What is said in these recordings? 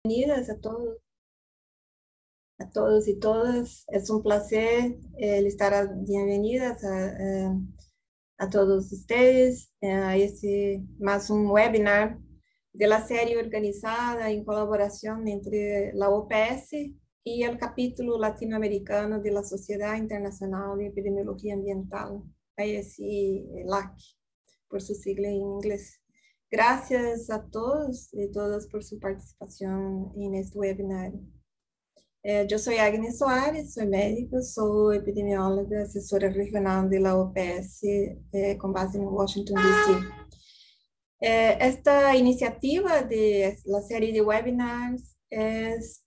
Bienvenidas a todos y todas. Es un placer el estar bienvenidas a todos ustedes a este más un webinar de la serie organizada en colaboración entre la OPS y el capítulo latinoamericano de la Sociedad Internacional de Epidemiología Ambiental, ASI-LAC, por su sigla en inglés. Gracias a todos y todas por su participación en este webinar. Yo soy Agnes Soares, soy médico, soy epidemióloga, asesora regional de la OPS con base en Washington, D.C. Esta iniciativa de la serie de webinars es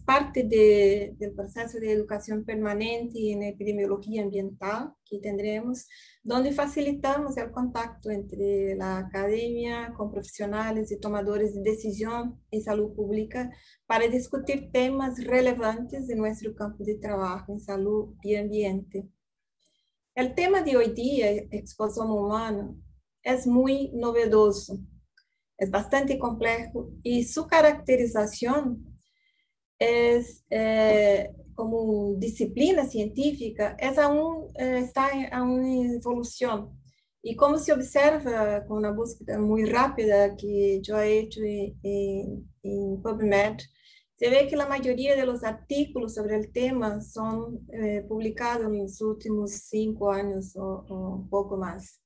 parte del proceso de educación permanente en epidemiología ambiental que tendremos, donde facilitamos el contacto entre la academia con profesionales y tomadores de decisión en salud pública para discutir temas relevantes de nuestro campo de trabajo en salud y ambiente. El tema de hoy día, exposición humana, es muy novedoso, es bastante complejo y su caracterización es como disciplina científica está aún en evolución. Y como se observa con una búsqueda muy rápida que yo he hecho en PubMed, se ve que la mayoría de los artículos sobre el tema son publicados en los últimos 5 años o un poco más.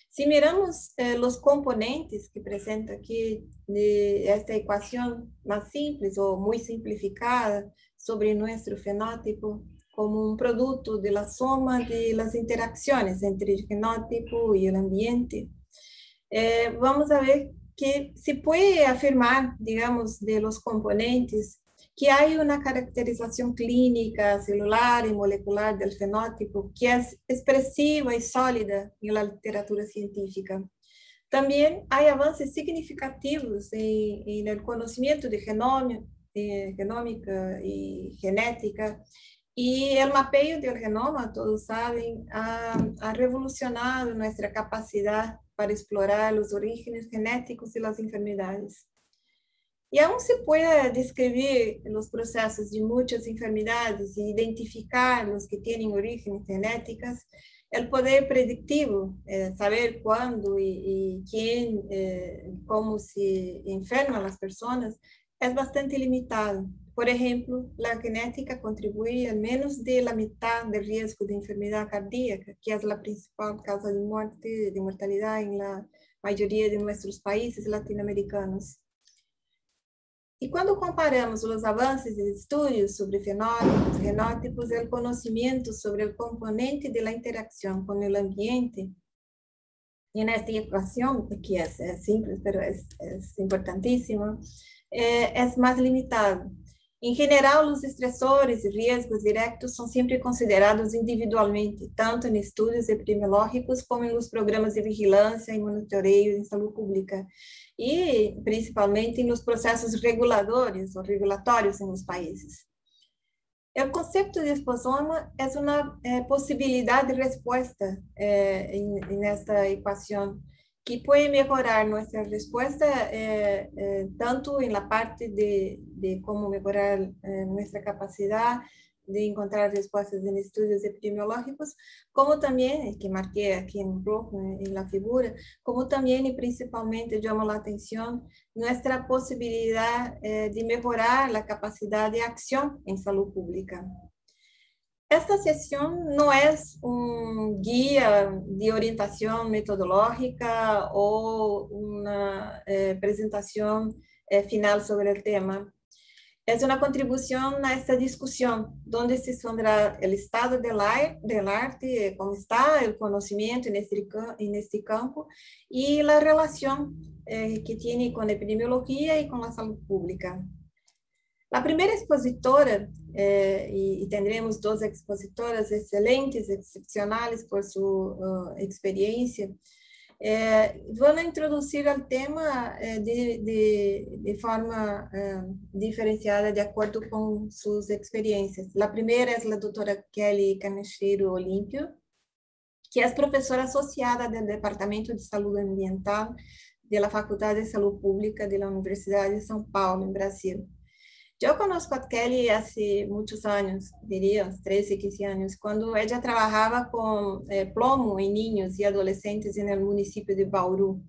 Si miramos los componentes que presenta aquí de esta ecuación más simple o muy simplificada sobre nuestro fenótipo como un producto de la suma de las interacciones entre el fenótipo y el ambiente, vamos a ver que se puede afirmar, digamos, de los componentes que hay una caracterización clínica, celular y molecular del fenótipo que es expresiva y sólida en la literatura científica. También hay avances significativos en el conocimiento de genómica y genética, y el mapeo del genoma, todos saben, ha revolucionado nuestra capacidad para explorar los orígenes genéticos de las enfermedades. Y aún se puede describir los procesos de muchas enfermedades e identificar los que tienen orígenes genéticas, el poder predictivo, saber cuándo y quién, cómo se enferman las personas, es bastante limitado. Por ejemplo, la genética contribuye a menos de la mitad del riesgo de enfermedad cardíaca, que es la principal causa de muerte, de mortalidad en la mayoría de nuestros países latinoamericanos. Y cuando comparamos los avances de estudios sobre fenótipos, genótipos, el conocimiento sobre el componente de la interacción con el ambiente, y en esta ecuación, que es simple, pero es importantísimo, es más limitado. En general, los estresores y riesgos directos son siempre considerados individualmente, tanto en estudios epidemiológicos como en los programas de vigilancia y monitoreo en salud pública, y principalmente en los procesos reguladores o regulatórios en los países. El concepto de exposoma es una posibilidad de respuesta en esta ecuación que puede mejorar nuestra respuesta tanto en la parte de cómo mejorar nuestra capacidad de encontrar respuestas en estudios epidemiológicos, como también, que marqué aquí en rojo en la figura, como también y principalmente llama la atención nuestra posibilidad de mejorar la capacidad de acción en salud pública. Esta sesión no es un guía de orientación metodológica o una presentación final sobre el tema. Es una contribución a esta discusión, donde se expondrá el estado del arte, cómo está el conocimiento en este campo, y la relación que tiene con la epidemiología y con la salud pública. La primera expositora, y tendremos 2 expositoras excelentes, excepcionales por su experiencia, van a introducir el tema de forma diferenciada de acuerdo con sus experiencias. La primera es la doctora Kelly Canecheiro Olímpio, que es profesora asociada del Departamento de Salud Ambiental da Faculdade de Saúde Pública da Universidade de São Paulo, em Brasil. Eu conheço a Kelly há muitos anos, diria, uns 13, 15 anos, quando ela trabalhava com plomo em ninhos e adolescentes no município de Bauru.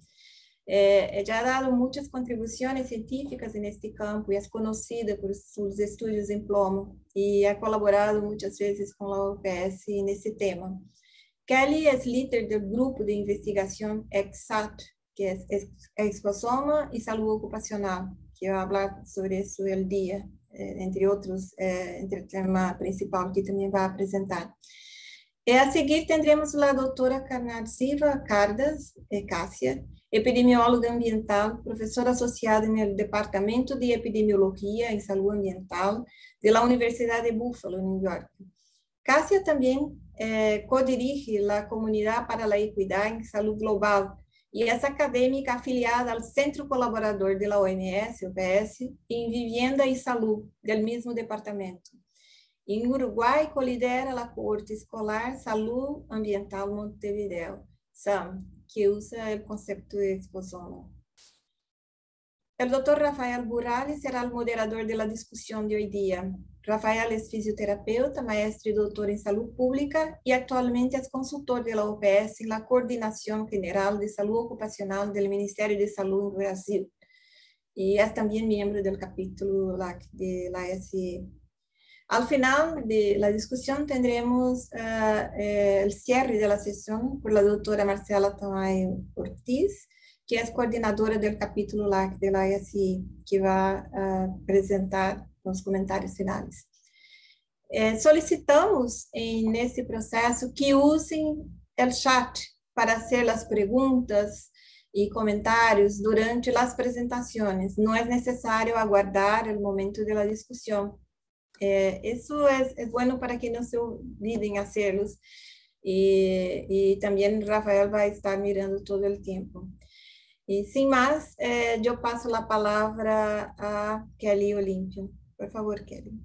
Ela ha dado muitas contribuições científicas neste campo e é conhecida por seus estudos em plomo e ha colaborado muitas vezes com a UPS nesse tema. Kelly é líder do grupo de investigação EXAT, que é Exposoma e Saúde Ocupacional, que eu vou falar sobre isso el dia, entre outros, entre o tema principal que também vai apresentar. E a seguir teremos a doutora Carnarciva Cardas Cássia, epidemióloga ambiental, professora associada no Departamento de Epidemiologia em Saúde Ambiental da Universidade de Buffalo, New York. Cássia também co-dirige a Comunidade para a Equidade em Saúde Global, e é acadêmica afiliada ao Centro Colaborador da OMS, UPS, em Vivienda e Saúde, do mesmo departamento. Em Uruguai, colidera a Coorte Escolar Saúde Ambiental Montevideo, SAM, que usa o conceito de Exposoma. O Dr. Rafael Burali será o moderador da discussão de hoje dia. Rafael é fisioterapeuta, maestro e doutor em saúde pública e atualmente é consultor da OPS na Coordenação General de Saúde Ocupacional do Ministério de Saúde do Brasil. E é também membro do capítulo da ASI. Al final de la discusión tendremos el cierre de la sesión por la doctora Marcela Tamayo Ortiz, que es coordinadora del capítulo LAC de la ASI, que va a presentar los comentarios finales. Solicitamos nesse processo que usem o chat para fazer as perguntas e comentários durante as apresentações. Não é necessário aguardar o momento da discussão. Isso é bueno para que não se olvidem a hacerlos e também Rafael vai estar mirando todo o tempo. E sem mais, eu passo a palavra a Kelly Olímpio. Por favor, Kelly.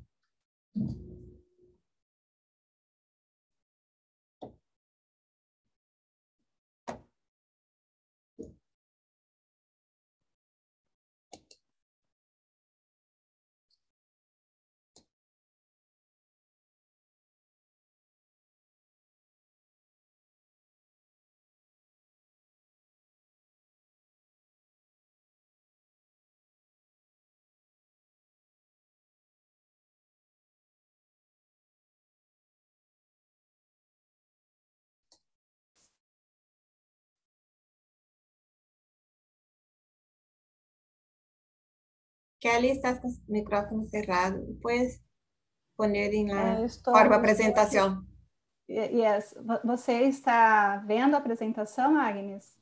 Kelly, estás com o microfone cerrado. Puedes poner em la forma apresentação. Yes. Você está vendo a apresentação, Agnes?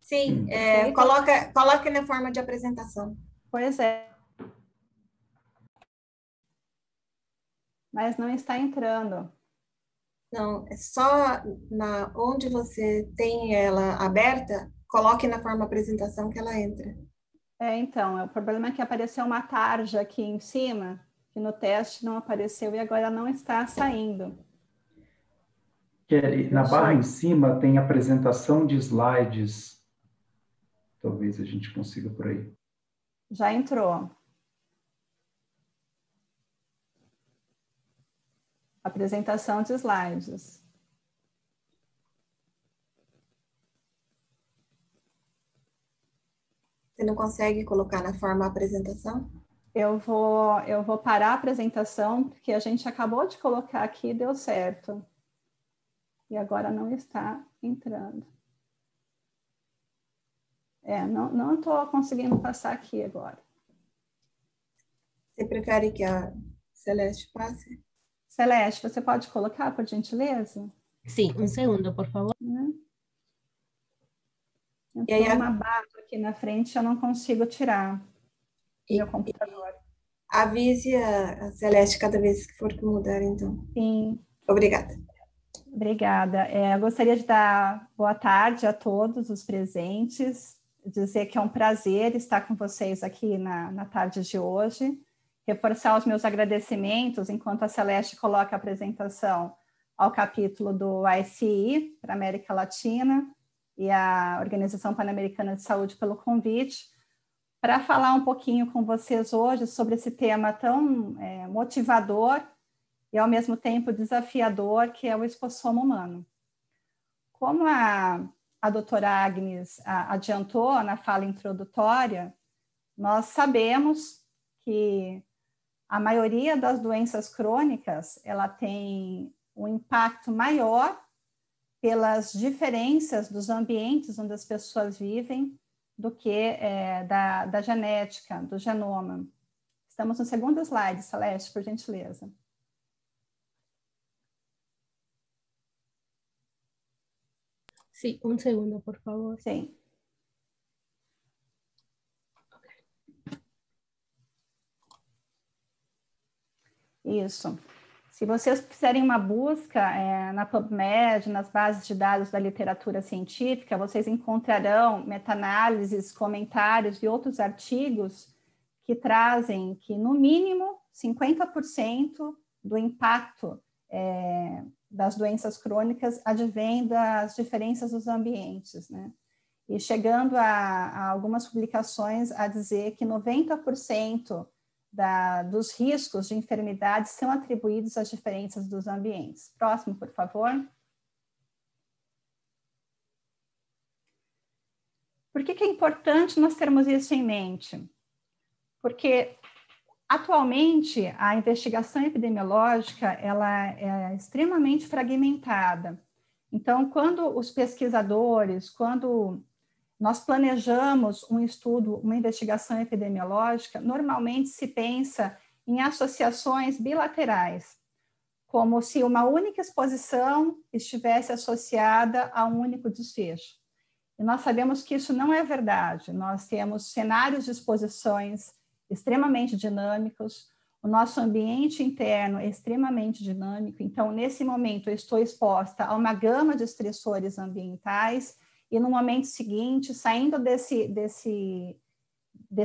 Sim, coloque na forma de apresentação. Pois é. Mas não está entrando. Não, é só onde você tem ela aberta, coloque na forma apresentação que ela entra. Então, o problema é que apareceu uma tarja aqui em cima, que no teste não apareceu e agora não está saindo. Kelly, na barra em cima tem apresentação de slides. Talvez a gente consiga por aí. Já entrou. Apresentação de slides. Você não consegue colocar na forma apresentação? Eu vou parar a apresentação, porque a gente acabou de colocar aqui e deu certo. E agora não está entrando. Não estou conseguindo passar aqui agora. Você prefere que a Celeste passe? Celeste, você pode colocar, por gentileza? Sim, um segundo, por favor. Tem uma barra aqui na frente, eu não consigo tirar meu computador. Avise a Celeste cada vez que for mudar, então. Sim. Obrigada. Obrigada. Eu gostaria de dar boa tarde a todos os presentes, dizer que é um prazer estar com vocês aqui na tarde de hoje, reforçar os meus agradecimentos enquanto a Celeste coloca a apresentação ao capítulo do ICI para a América Latina, e a Organização Pan-Americana de Saúde pelo convite, para falar um pouquinho com vocês hoje sobre esse tema tão motivador e, ao mesmo tempo, desafiador, que é o expossoma humano. Como a doutora Agnes adiantou na fala introdutória, nós sabemos que a maioria das doenças crônicas, ela tem um impacto maior pelas diferenças dos ambientes onde as pessoas vivem do que da genética, do genoma. Estamos no segundo slide, Celeste, por gentileza. Sí, un segundo, por favor. Sim. Isso. Se vocês fizerem uma busca na PubMed, nas bases de dados da literatura científica, vocês encontrarão meta-análises, comentários e outros artigos que trazem que, no mínimo, 50% do impacto das doenças crônicas advém das diferenças dos ambientes, né? E chegando a algumas publicações a dizer que 90% dos riscos de enfermidades são atribuídos às diferenças dos ambientes. Próximo, por favor. Por que é importante nós termos isso em mente? Porque, atualmente, a investigação epidemiológica ela é extremamente fragmentada. Então, quando os pesquisadores, quando nós planejamos um estudo, uma investigação epidemiológica, normalmente se pensa em associações bilaterais, como se uma única exposição estivesse associada a um único desfecho. E nós sabemos que isso não é verdade. Nós temos cenários de exposições extremamente dinâmicos, o nosso ambiente interno é extremamente dinâmico, então, nesse momento, eu estou exposta a uma gama de estressores ambientais, e no momento seguinte, saindo desse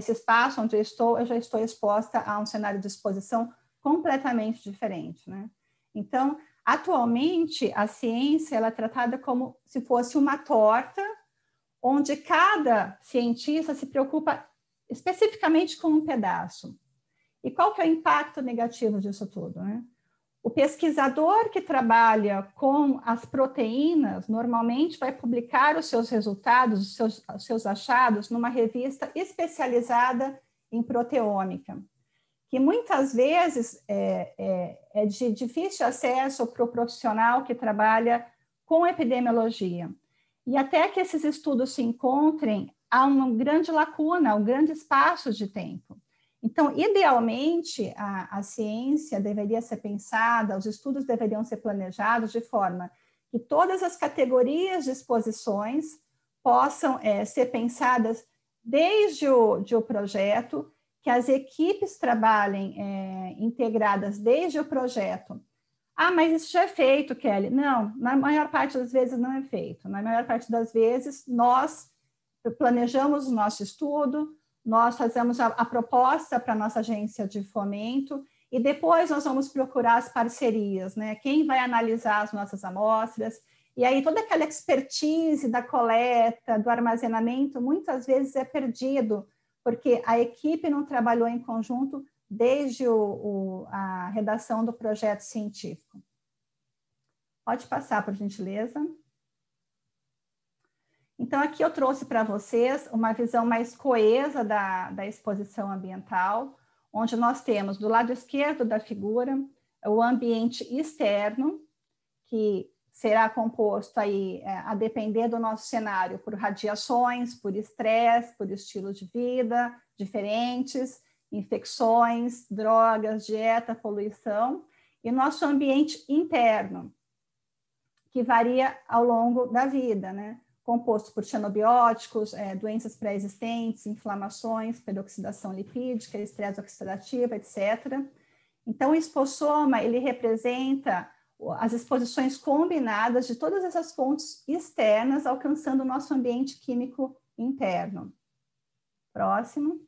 espaço onde eu já estou exposta a um cenário de exposição completamente diferente, né? Então, atualmente, a ciência ela é tratada como se fosse uma torta, onde cada cientista se preocupa especificamente com um pedaço. E qual que é o impacto negativo disso tudo, né? O pesquisador que trabalha com as proteínas normalmente vai publicar os seus resultados, os seus achados numa revista especializada em proteômica, que muitas vezes é de difícil acesso para o profissional que trabalha com epidemiologia. E até que esses estudos se encontrem, há uma grande lacuna, um grande espaço de tempo. Então, idealmente, a ciência deveria ser pensada, os estudos deveriam ser planejados de forma que todas as categorias de exposições possam ser pensadas desde o projeto, que as equipes trabalhem integradas desde o projeto. Ah, mas isso já é feito, Kelly. Não, na maior parte das vezes não é feito. Na maior parte das vezes, nós planejamos o nosso estudo, nós fazemos a proposta para a nossa agência de fomento e depois nós vamos procurar as parcerias, né? Quem vai analisar as nossas amostras, e aí toda aquela expertise da coleta, do armazenamento, muitas vezes é perdido, porque a equipe não trabalhou em conjunto desde a redação do projeto científico. Pode passar, por gentileza. Então, aqui eu trouxe para vocês uma visão mais coesa da exposição ambiental, onde nós temos, do lado esquerdo da figura, o ambiente externo, que será composto aí, a depender do nosso cenário, por radiações, por estresse, por estilo de vida diferentes, infecções, drogas, dieta, poluição, e nosso ambiente interno, que varia ao longo da vida, né? Composto por xenobióticos, doenças pré-existentes, inflamações, peroxidação lipídica, estresse oxidativo, etc. Então, o expossoma, ele representa as exposições combinadas de todas essas fontes externas, alcançando o nosso ambiente químico interno. Próximo.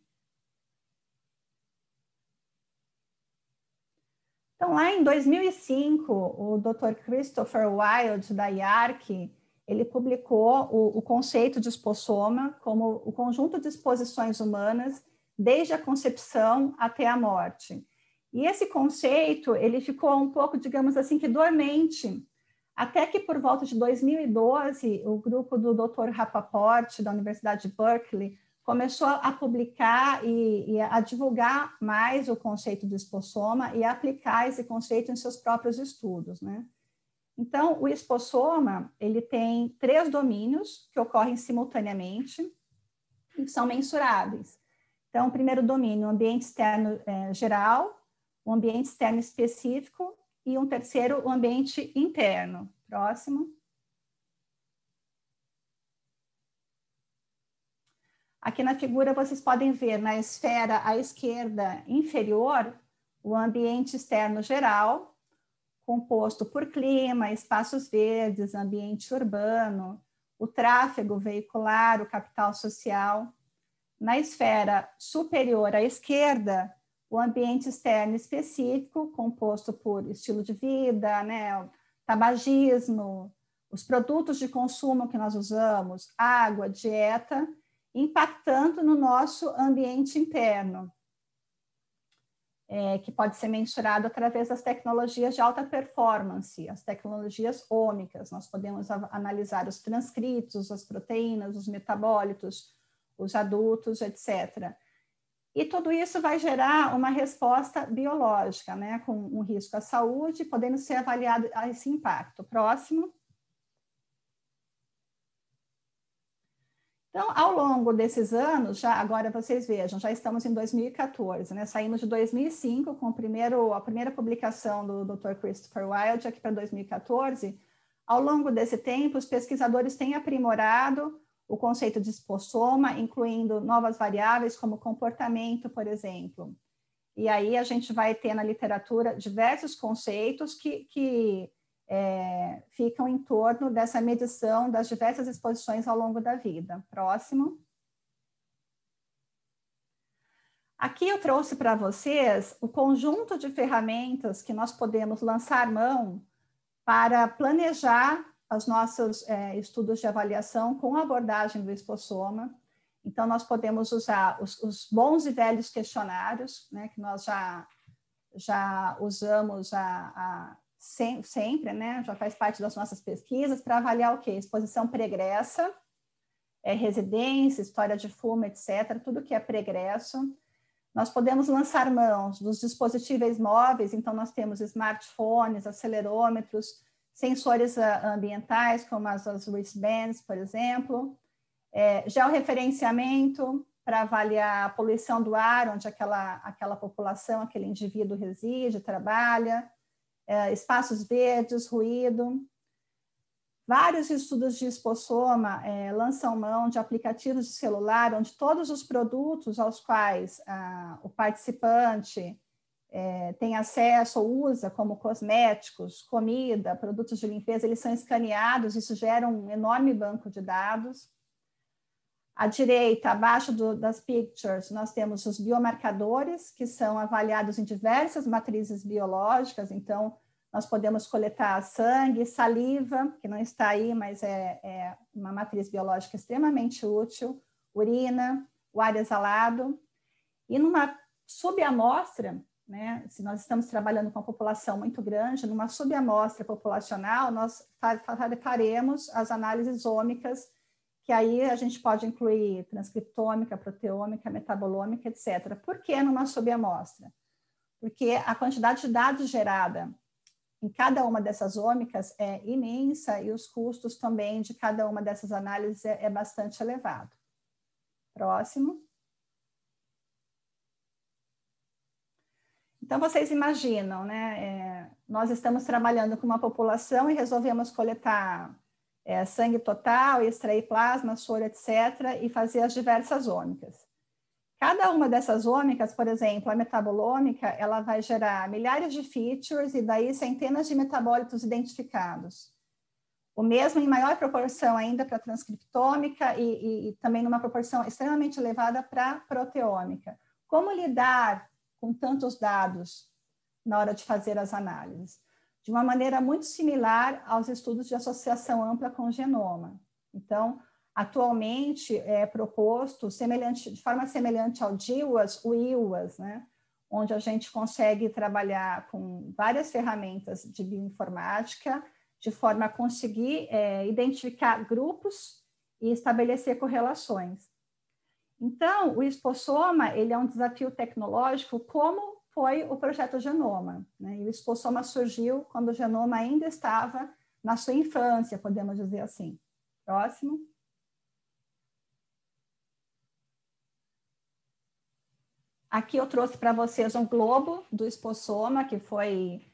Então, lá em 2005, o Dr. Christopher Wild, da IARC, ele publicou o conceito de espossoma como o conjunto de exposições humanas desde a concepção até a morte. E esse conceito, ele ficou um pouco, digamos assim, que dormente, até que por volta de 2012, o grupo do Dr. Rapaport, da Universidade de Berkeley, começou a publicar e a divulgar mais o conceito de espossoma e a aplicar esse conceito em seus próprios estudos, né? Então, o espossoma, ele tem 3 domínios que ocorrem simultaneamente e são mensuráveis. Então, o primeiro domínio, o ambiente externo geral, o ambiente externo específico e um terceiro, o ambiente interno. Próximo. Aqui na figura vocês podem ver na esfera à esquerda inferior o ambiente externo geral, composto por clima, espaços verdes, ambiente urbano, o tráfego veicular, o capital social. Na esfera superior à esquerda, o ambiente externo específico, composto por estilo de vida, né, tabagismo, os produtos de consumo que nós usamos, água, dieta, impactando no nosso ambiente interno, que pode ser mensurado através das tecnologias de alta performance, as tecnologias ômicas. Nós podemos analisar os transcritos, as proteínas, os metabólitos, os adultos, etc. E tudo isso vai gerar uma resposta biológica, né, com um risco à saúde, podendo ser avaliado esse impacto. Próximo. Então, ao longo desses anos, agora vocês vejam, já estamos em 2014, né? Saímos de 2005 com a primeira publicação do Dr. Christopher Wilde, aqui para 2014. Ao longo desse tempo, os pesquisadores têm aprimorado o conceito de espossoma, incluindo novas variáveis como comportamento, por exemplo. E aí a gente vai ter na literatura diversos conceitos que ficam em torno dessa medição das diversas exposições ao longo da vida. Próximo. Aqui eu trouxe para vocês o conjunto de ferramentas que nós podemos lançar mão para planejar os nossos estudos de avaliação com a abordagem do espossoma. Então, nós podemos usar os bons e velhos questionários, né, que nós já usamos sempre, né, já faz parte das nossas pesquisas, para avaliar o quê? Exposição pregressa, residência, história de fumo, etc., tudo que é pregresso. Nós podemos lançar mãos dos dispositivos móveis, então nós temos smartphones, acelerômetros, sensores ambientais, como as wristbands, por exemplo, georreferenciamento, para avaliar a poluição do ar, onde aquela população, aquele indivíduo reside, trabalha, espaços verdes, ruído. Vários estudos de espossoma lançam mão de aplicativos de celular, onde todos os produtos aos quais o participante tem acesso ou usa, como cosméticos, comida, produtos de limpeza, eles são escaneados, isso gera um enorme banco de dados. À direita, abaixo das pictures, nós temos os biomarcadores, que são avaliados em diversas matrizes biológicas, então nós podemos coletar sangue, saliva, que não está aí, mas é uma matriz biológica extremamente útil, urina, o ar exalado, e numa subamostra, né, se nós estamos trabalhando com uma população muito grande, numa subamostra populacional, nós faremos as análises ômicas, que aí a gente pode incluir transcriptômica, proteômica, metabolômica, etc. Por que numa subamostra? Porque a quantidade de dados gerada em cada uma dessas ômicas é imensa e os custos também de cada uma dessas análises é bastante elevado. Próximo. Então, vocês imaginam, né? Nós estamos trabalhando com uma população e resolvemos coletar sangue total, extrair plasma, soro, etc., e fazer as diversas ômicas. Cada uma dessas ômicas, por exemplo, a metabolômica, ela vai gerar milhares de features e daí centenas de metabólitos identificados. O mesmo em maior proporção ainda para a transcriptômica e também numa proporção extremamente elevada para a proteômica. Como lidar com tantos dados na hora de fazer as análises? de uma maneira muito similar aos estudos de associação ampla com o genoma. Então, atualmente é proposto, de forma semelhante ao DIWAS, o IWAS, né? Onde a gente consegue trabalhar com várias ferramentas de bioinformática, de forma a conseguir identificar grupos e estabelecer correlações. Então, o Exposoma, ele é um desafio tecnológico, como foi o projeto Genoma, né? E o Exposoma surgiu quando o genoma ainda estava na sua infância, podemos dizer assim. Próximo. Aqui eu trouxe para vocês um globo do Exposoma, que foi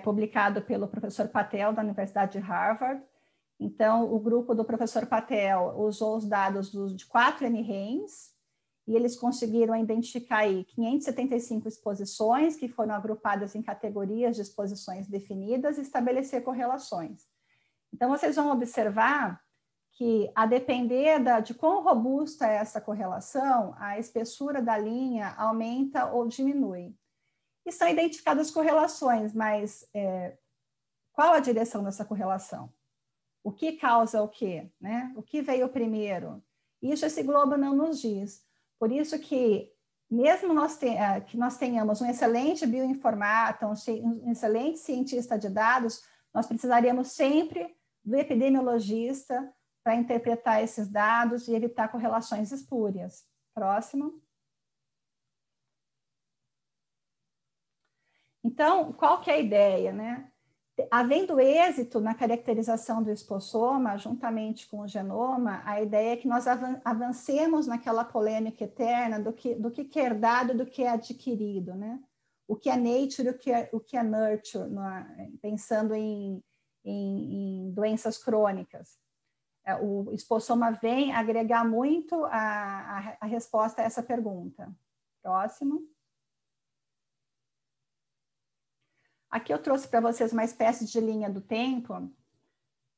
publicado pelo professor Patel, da Universidade de Harvard. Então, o grupo do professor Patel usou os dados de 4 NRENs, e eles conseguiram identificar aí 575 exposições, que foram agrupadas em categorias de exposições definidas, e estabelecer correlações. Então, vocês vão observar que, a depender de quão robusta é essa correlação, a espessura da linha aumenta ou diminui. E são identificadas correlações, mas qual a direção dessa correlação? O que causa o quê? Né? O que veio primeiro? Isso esse globo não nos diz. Por isso que, mesmo que nós tenhamos um excelente bioinformata, um excelente cientista de dados, nós precisaríamos sempre do epidemiologista para interpretar esses dados e evitar correlações espúrias. Próximo. Então, qual que é a ideia, né? Havendo êxito na caracterização do exposoma, juntamente com o genoma, a ideia é que nós avancemos naquela polêmica eterna do que é herdado e do que é adquirido, né? O que é nature e o que é nurture, pensando em doenças crônicas. O exposoma vem agregar muito a resposta a essa pergunta. Próximo. Aqui eu trouxe para vocês uma espécie de linha do tempo,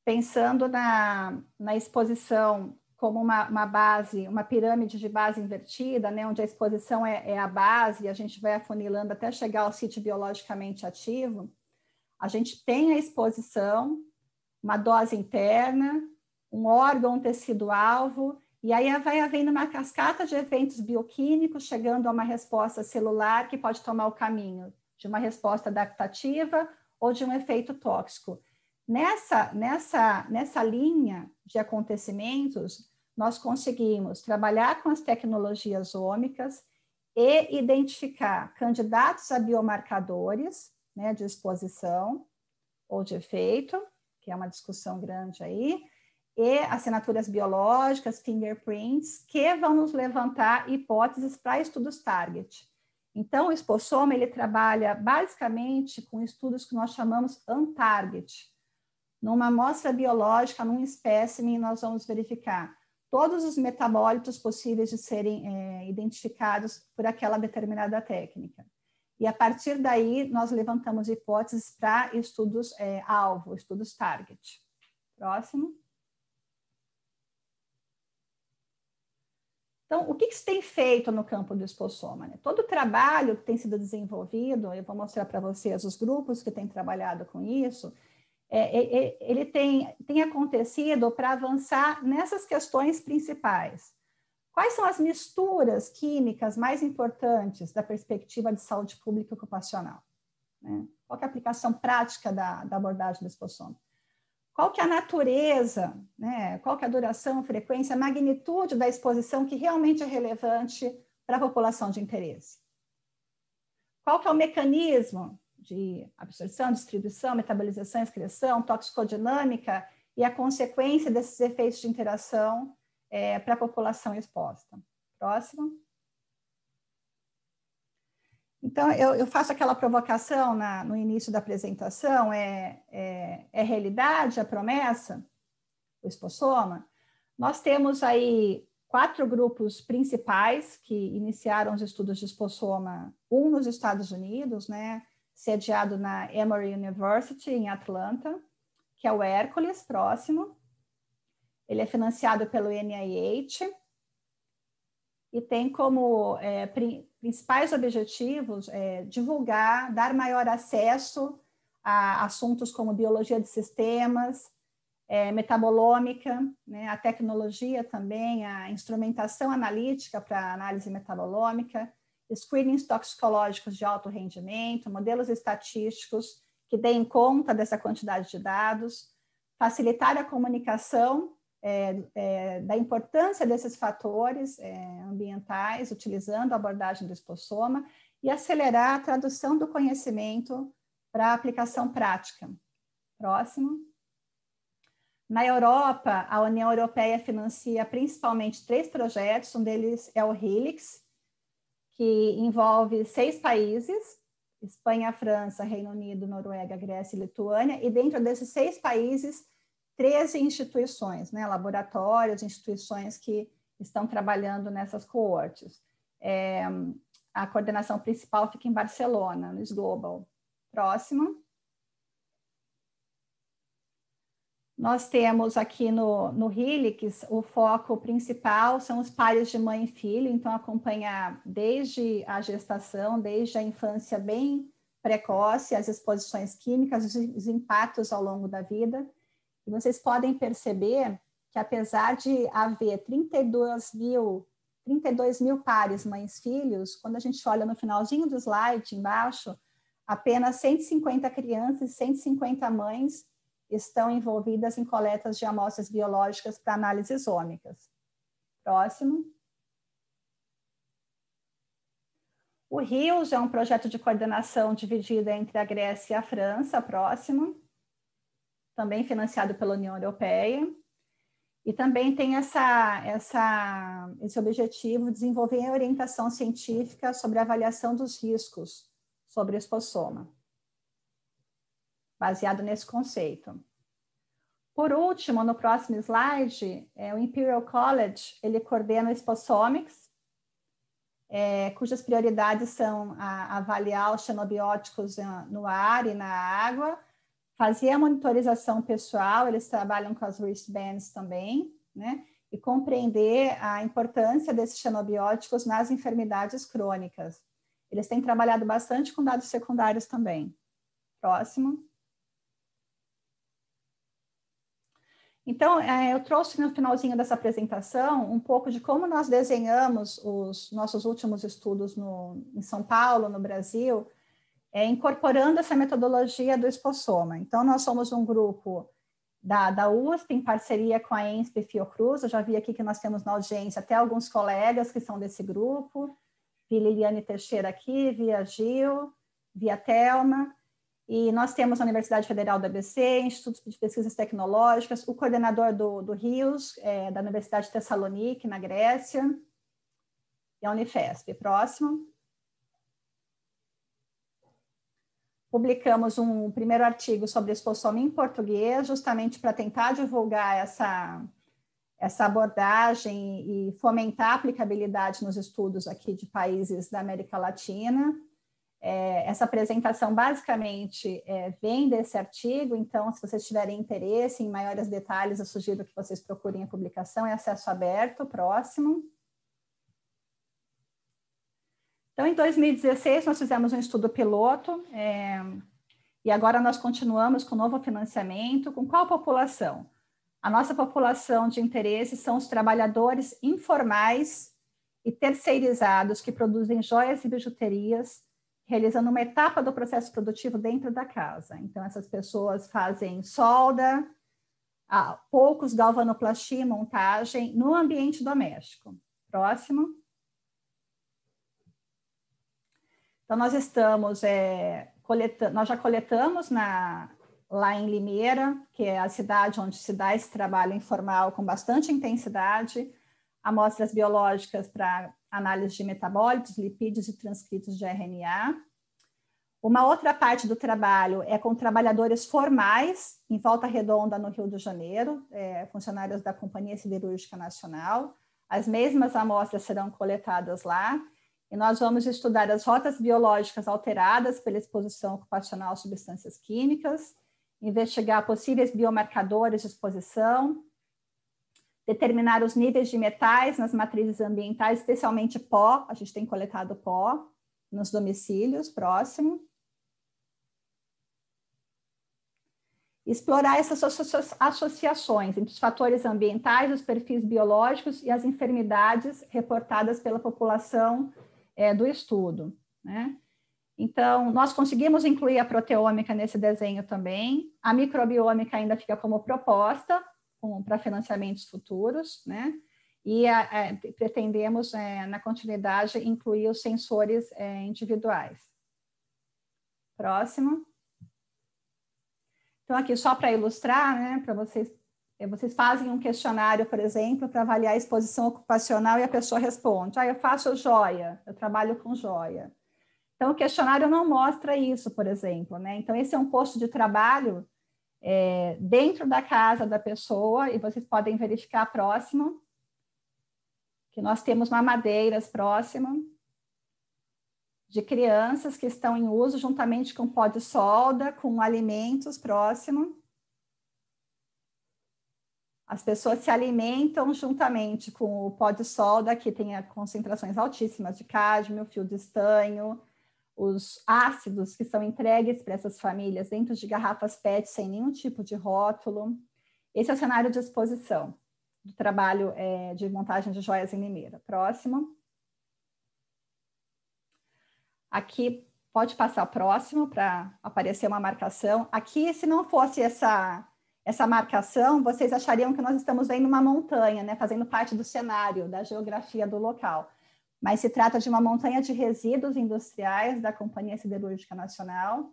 pensando na exposição como uma base, uma pirâmide de base invertida, né, onde a exposição é a base e a gente vai afunilando até chegar ao sítio biologicamente ativo. A gente tem a exposição, uma dose interna, um órgão, um tecido-alvo, e aí vai havendo uma cascata de eventos bioquímicos, chegando a uma resposta celular que pode tomar o caminho de uma resposta adaptativa ou de um efeito tóxico. Nessa linha de acontecimentos, nós conseguimos trabalhar com as tecnologias ômicas e identificar candidatos a biomarcadores, né, de exposição ou de efeito, que é uma discussão grande aí, e assinaturas biológicas, fingerprints, que vão nos levantar hipóteses para estudos target. Então, o exposoma, ele trabalha basicamente com estudos que nós chamamos untarget. Numa amostra biológica, num espécime, nós vamos verificar todos os metabólitos possíveis de serem identificados por aquela determinada técnica. E, a partir daí, nós levantamos hipóteses para estudos alvo, estudos target. Próximo. Então, o que se tem feito no campo do exposoma? Né? Todo o trabalho que tem sido desenvolvido, eu vou mostrar para vocês os grupos que têm trabalhado com isso, ele tem acontecido para avançar nessas questões principais. Quais são as misturas químicas mais importantes da perspectiva de saúde pública ocupacional? Né? Qual que é a aplicação prática da abordagem do exposoma? Qual que é a natureza, né? Qual que é a duração, frequência, a magnitude da exposição que realmente é relevante para a população de interesse? Qual que é o mecanismo de absorção, distribuição, metabolização, excreção, toxicodinâmica e a consequência desses efeitos de interação para a população exposta? Próximo. Então, eu faço aquela provocação no início da apresentação, é realidade a promessa, o exposoma? Nós temos aí 4 grupos principais que iniciaram os estudos de exposoma, um nos Estados Unidos, né, sediado na Emory University, em Atlanta, que é o Hércules, próximo. Ele é financiado pelo NIH, e tem como principais objetivos divulgar, dar maior acesso a assuntos como biologia de sistemas, metabolômica, né, a tecnologia também, a instrumentação analítica para análise metabolômica, screenings toxicológicos de alto rendimento, modelos estatísticos que deem conta dessa quantidade de dados, facilitar a comunicação da importância desses fatores ambientais, utilizando a abordagem do expossoma, e acelerar a tradução do conhecimento para a aplicação prática. Próximo. Na Europa, a União Europeia financia principalmente 3 projetos, um deles é o Helix, que envolve 6 países, Espanha, França, Reino Unido, Noruega, Grécia e Lituânia, e dentro desses 6 países, 13 instituições, né, laboratórios, instituições que estão trabalhando nessas coortes. A coordenação principal fica em Barcelona, no Global. Próximo. Nós temos aqui no Helix, o foco principal são os pares de mãe e filho, então acompanhar desde a gestação, desde a infância bem precoce, as exposições químicas, os impactos ao longo da vida. E vocês podem perceber que apesar de haver 32 mil pares mães-filhos, quando a gente olha no finalzinho do slide, embaixo, apenas 150 crianças e 150 mães estão envolvidas em coletas de amostras biológicas para análises ômicas. Próximo. O RIOS é um projeto de coordenação dividido entre a Grécia e a França. Próximo. Também financiado pela União Europeia. E também tem esse objetivo de desenvolver orientação científica sobre a avaliação dos riscos sobre o expossoma, baseado nesse conceito. Por último, no próximo slide, o Imperial College, ele coordena o Expossomics, cujas prioridades são avaliar os xenobióticos no ar e na água, fazer a monitorização pessoal, eles trabalham com as wristbands também, né? E compreender a importância desses xenobióticos nas enfermidades crônicas. Eles têm trabalhado bastante com dados secundários também. Próximo. Então, eu trouxe no finalzinho dessa apresentação um pouco de como nós desenhamos os nossos últimos estudos em São Paulo, no Brasil, incorporando essa metodologia do expossoma. Então, nós somos um grupo da USP, em parceria com a ENSP e Fiocruz. Eu já vi aqui que nós temos na audiência até alguns colegas que são desse grupo. Vi Liliane Teixeira aqui, via Gil, via Thelma. E nós temos a Universidade Federal do ABC, Institutos de Pesquisas Tecnológicas, o coordenador do RIOS, da Universidade de Tessalonique, na Grécia, e a Unifesp. Próximo. Publicamos um primeiro artigo sobre expossoma em português, justamente para tentar divulgar essa abordagem e fomentar a aplicabilidade nos estudos aqui de países da América Latina. Essa apresentação basicamente vem desse artigo, então se vocês tiverem interesse em maiores detalhes, eu sugiro que vocês procurem a publicação, é acesso aberto. Próximo. Então, em 2016, nós fizemos um estudo piloto, e agora nós continuamos com novo financiamento. Com qual população? A nossa população de interesse são os trabalhadores informais e terceirizados que produzem joias e bijuterias, realizando uma etapa do processo produtivo dentro da casa. Então, essas pessoas fazem solda, poucos galvanoplastia, montagem no ambiente doméstico. Próximo. Então, nós estamos nós já coletamos lá em Limeira, que é a cidade onde se dá esse trabalho informal com bastante intensidade, amostras biológicas para análise de metabólitos, lipídios e transcritos de RNA. Uma outra parte do trabalho é com trabalhadores formais, em Volta Redonda, no Rio de Janeiro, funcionários da Companhia Siderúrgica Nacional. As mesmas amostras serão coletadas lá. E nós vamos estudar as rotas biológicas alteradas pela exposição ocupacional a substâncias químicas, investigar possíveis biomarcadores de exposição, determinar os níveis de metais nas matrizes ambientais, especialmente pó, a gente tem coletado pó nos domicílios. Próximo. explorar essas associações entre os fatores ambientais, os perfis biológicos e as enfermidades reportadas pela população do estudo, né? Então, nós conseguimos incluir a proteômica nesse desenho também. A microbiômica ainda fica como proposta para financiamentos futuros, né? E pretendemos, na continuidade, incluir os sensores individuais. Próximo. Então, aqui só para ilustrar, né, para vocês fazem um questionário, por exemplo, para avaliar a exposição ocupacional e a pessoa responde: eu faço joia, eu trabalho com joia. Então, o questionário não mostra isso, por exemplo, né? Então, esse é um posto de trabalho dentro da casa da pessoa, e vocês podem verificar próximo, que nós temos mamadeiras próximo, de crianças que estão em uso juntamente com pó de solda, com alimentos próximo. As pessoas se alimentam juntamente com o pó de solda, que tem concentrações altíssimas de cádmio, fio de estanho, os ácidos que são entregues para essas famílias dentro de garrafas PET sem nenhum tipo de rótulo. Esse é o cenário de exposição do trabalho de montagem de joias em Limeira. Próximo. Aqui, pode passar próximo para aparecer uma marcação. Aqui, se não fosse essa marcação, vocês achariam que nós estamos vendo uma montanha, né, fazendo parte do cenário, da geografia do local. Mas se trata de uma montanha de resíduos industriais da Companhia Siderúrgica Nacional,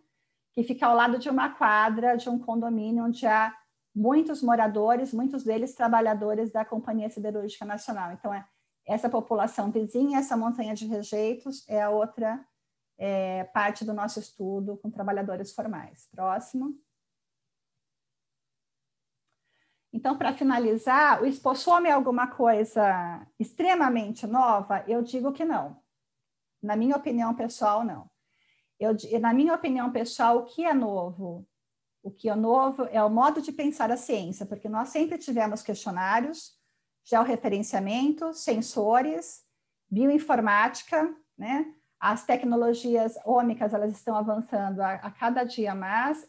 que fica ao lado de uma quadra de um condomínio onde há muitos moradores, muitos deles trabalhadores da Companhia Siderúrgica Nacional. Então, essa população vizinha, essa montanha de rejeitos, é a outra parte do nosso estudo com trabalhadores formais. Próximo. Então, para finalizar, o expossome é alguma coisa extremamente nova? Eu digo que não. Na minha opinião pessoal, não. Na minha opinião pessoal, o que é novo? O que é novo é o modo de pensar a ciência, porque nós sempre tivemos questionários, georreferenciamento, sensores, bioinformática, né? As tecnologias ômicas, elas estão avançando a cada dia mais,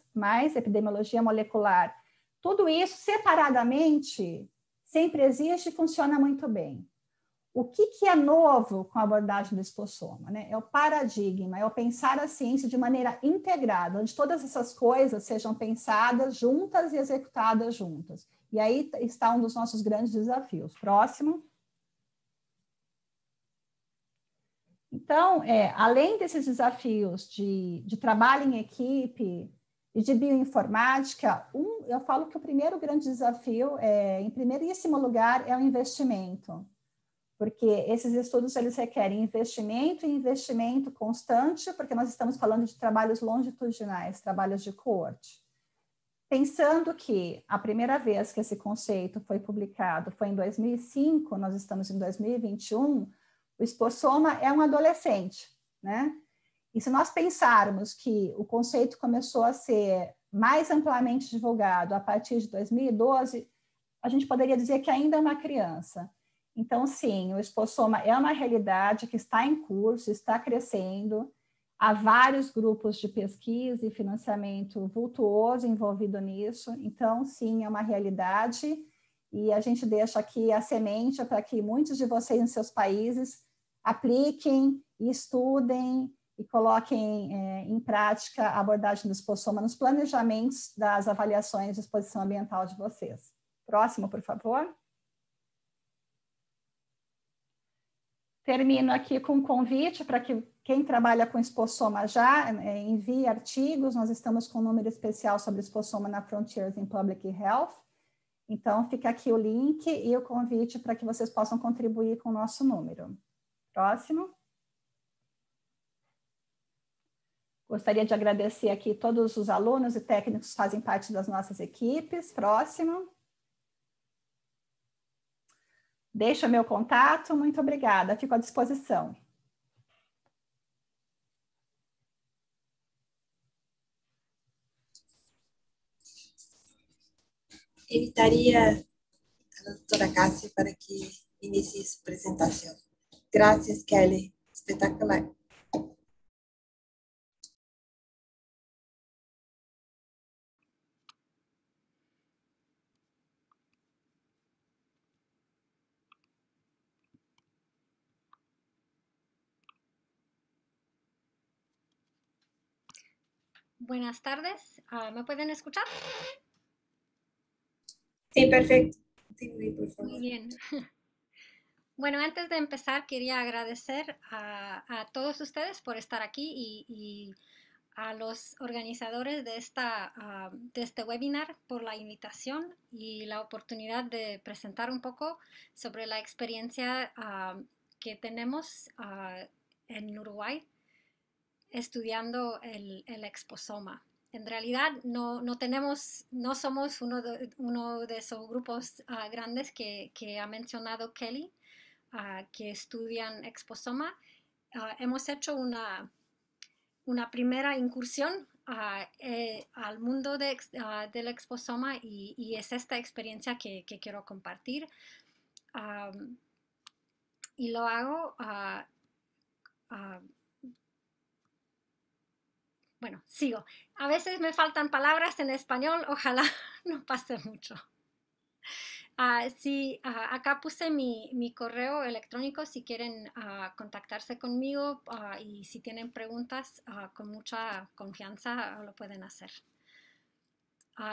epidemiologia molecular. Tudo isso, separadamente, sempre existe e funciona muito bem. O que é novo com a abordagem do expossoma, né? É o paradigma, é o pensar a ciência de maneira integrada, onde todas essas coisas sejam pensadas juntas e executadas juntas. E aí está um dos nossos grandes desafios. Próximo. Então, além desses desafios de trabalho em equipe e de bioinformática, eu falo que o primeiro grande desafio, em primeiríssimo lugar, é o investimento, porque esses estudos eles requerem investimento e investimento constante, porque nós estamos falando de trabalhos longitudinais, trabalhos de coorte. Pensando que a primeira vez que esse conceito foi publicado foi em 2005, nós estamos em 2021, o expossoma é um adolescente, né? E se nós pensarmos que o conceito começou a ser mais amplamente divulgado a partir de 2012, a gente poderia dizer que ainda é uma criança. Então, sim, o expossoma é uma realidade que está em curso, está crescendo. Há vários grupos de pesquisa e financiamento vultuoso envolvido nisso. Então, sim, é uma realidade. E a gente deixa aqui a semente para que muitos de vocês em seus países apliquem, estudem e coloquem em prática a abordagem do expossoma nos planejamentos das avaliações de exposição ambiental de vocês. Próximo, por favor. Termino aqui com um convite para que quem trabalha com expossoma já envie artigos. Nós estamos com um número especial sobre expossoma na Frontiers in Public Health. Então, fica aqui o link e o convite para que vocês possam contribuir com o nosso número. Próximo. Gostaria de agradecer aqui todos os alunos e técnicos que fazem parte das nossas equipes. Próximo. Deixa meu contato. Muito obrigada. Fico à disposição. Invitaria a doutora Cássia para que inicie sua apresentação. Graças, Kelly. Espetacular. Buenas tardes. ¿Me pueden escuchar? Sí, perfecto. Sí, por favor. Muy bien. Bueno, antes de empezar, quería agradecer a todos ustedes por estar aquí y a los organizadores de este webinar por la invitación y la oportunidad de presentar un poco sobre la experiencia que tenemos en Uruguay estudiando el exposoma. En realidad no somos uno de esos grupos grandes que ha mencionado Kelly, que estudian exposoma. Hemos hecho una primera incursión al mundo del exposoma y es esta experiencia que quiero compartir. Y lo hago bueno, sigo. A veces me faltan palabras en español, ojalá no pase mucho. Sí, acá puse mi correo electrónico si quieren contactarse conmigo y si tienen preguntas, con mucha confianza lo pueden hacer.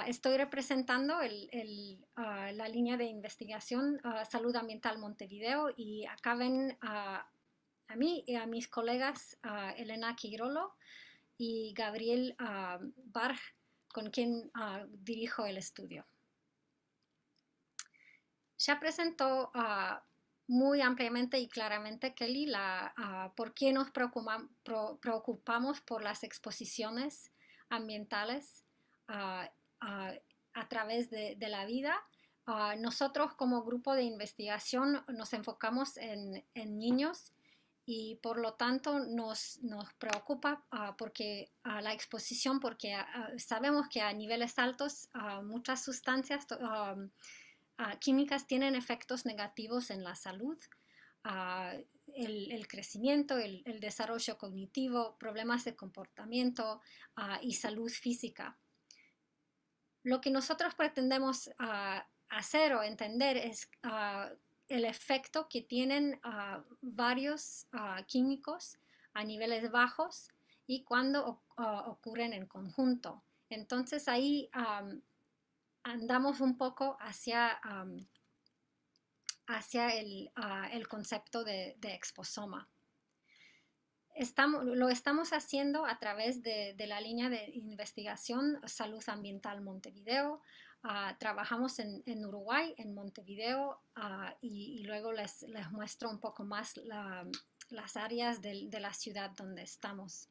Estoy representando la línea de investigación Salud Ambiental Montevideo y acá ven a mí y a mis colegas Elena Quirolo y Gabriel Barg, con quien dirijo el estudio. Ya presentó muy ampliamente y claramente Kelly por qué nos preocupamos por las exposiciones ambientales a través de la vida. Nosotros como grupo de investigación nos enfocamos en niños y por lo tanto nos preocupa porque la exposición, porque sabemos que a niveles altos muchas sustancias químicas tienen efectos negativos en la salud, el crecimiento, el desarrollo cognitivo, problemas de comportamiento y salud física. Lo que nosotros pretendemos hacer o entender es el efecto que tienen varios químicos a niveles bajos y cuando ocurren en conjunto. Entonces ahí andamos un poco hacia el concepto de exposoma. Lo estamos haciendo a través de la línea de investigación Salud Ambiental Montevideo. Trabajamos en Uruguay, en Montevideo, y luego les muestro un poco más las áreas de la ciudad donde estamos.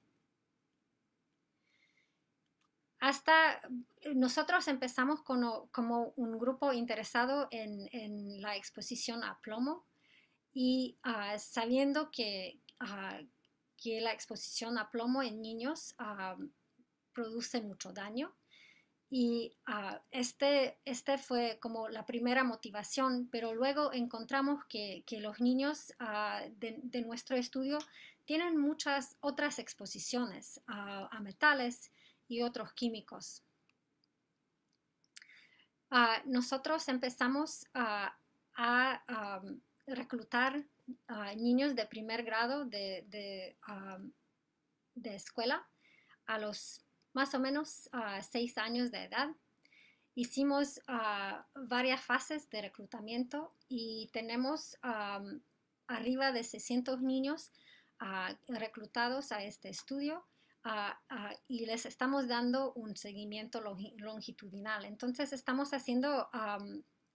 Nosotros empezamos como un grupo interesado en la exposición a plomo y sabiendo que la exposición a plomo en niños produce mucho daño. Y este fue como la primera motivación, pero luego encontramos que los niños de nuestro estudio tienen muchas otras exposiciones a metales y otros químicos. Nosotros empezamos a reclutar niños de primer grado de escuela a los más o menos 6 años de edad. Hicimos varias fases de reclutamiento y tenemos arriba de 600 niños reclutados a este estudio. Y les estamos dando un seguimiento longitudinal. Entonces estamos haciendo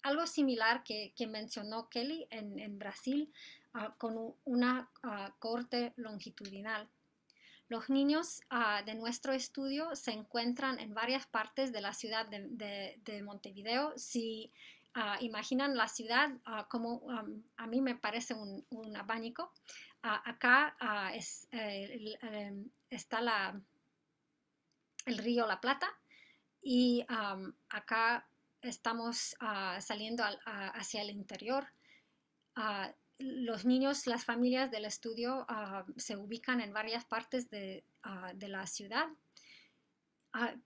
algo similar que mencionó Kelly en Brasil con una cohorte longitudinal. Los niños de nuestro estudio se encuentran en varias partes de la ciudad de Montevideo. Si imaginan la ciudad como a mí me parece un abanico, acá está el río La Plata y acá estamos saliendo hacia el interior. Los niños, las familias del estudio se ubican en varias partes de la ciudad,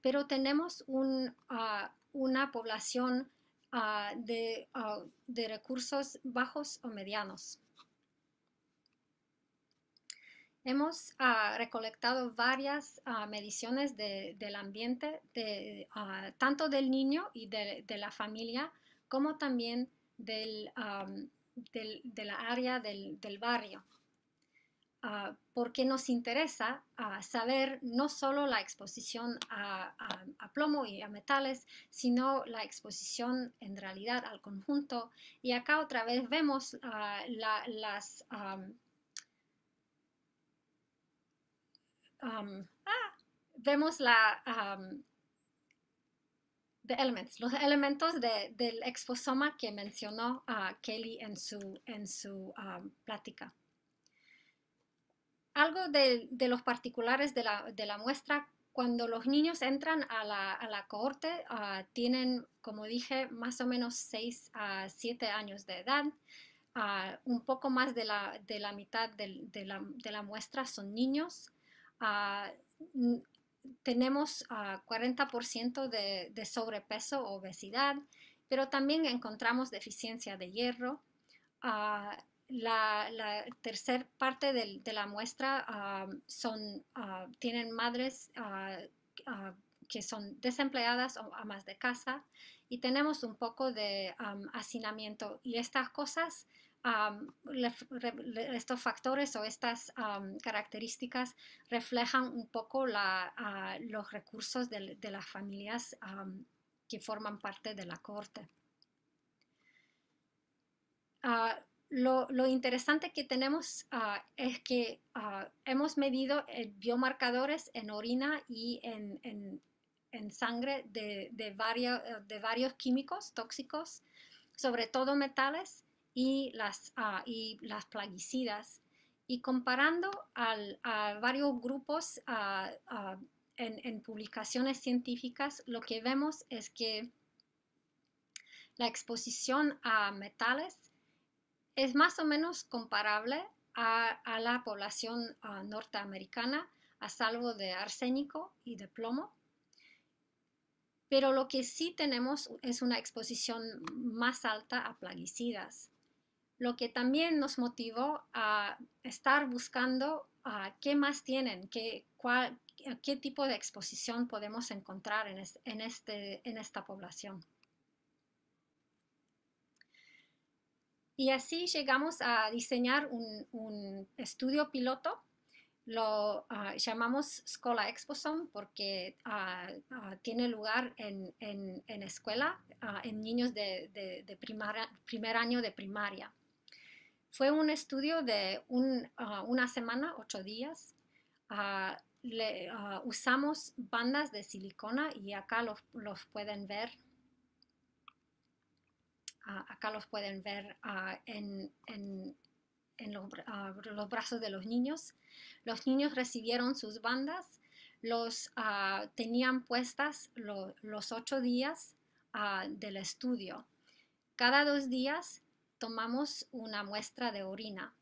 pero tenemos una población de recursos bajos o medianos. Hemos recolectado varias mediciones del ambiente, tanto del niño y de la familia, como también de la área del barrio. Porque nos interesa saber no solo la exposición a plomo y a metales, sino la exposición en realidad al conjunto. Y acá otra vez vemos vemos los elementos del exposoma que mencionó Kelly en su plática. Algo de los particulares de la muestra, cuando los niños entran a la cohorte, tienen, como dije, más o menos 6 a 7 años de edad. Un poco más de la mitad de la muestra son niños. Tenemos 40% de sobrepeso o obesidad, pero también encontramos deficiencia de hierro. La tercera parte de la muestra tienen madres que son desempleadas o amas de casa, y tenemos un poco de hacinamiento, y estas cosas, estos factores o estas características reflejan un poco los recursos de las familias que forman parte de la cohorte. Lo interesante que tenemos es que hemos medido biomarcadores en orina y en sangre de varios químicos tóxicos, sobre todo metales y las plaguicidas. Y comparando a varios grupos en publicaciones científicas, lo que vemos es que la exposición a metales es más o menos comparable a la población norteamericana, a salvo de arsénico y de plomo. Pero lo que sí tenemos es una exposición más alta a plaguicidas, lo que también nos motivó a estar buscando qué más tienen, qué tipo de exposición podemos encontrar en esta población. Y así llegamos a diseñar un estudio piloto. Lo llamamos Scola Exposome porque tiene lugar en escuela, en niños de primer año de primaria. Fue un estudio de una semana, 8 días. Usamos bandas de silicona, y acá los pueden ver. Acá los pueden ver en los brazos de los niños. Los niños recibieron sus bandas, los tenían puestas los 8 días del estudio. Cada 2 días tomamos una muestra de orina.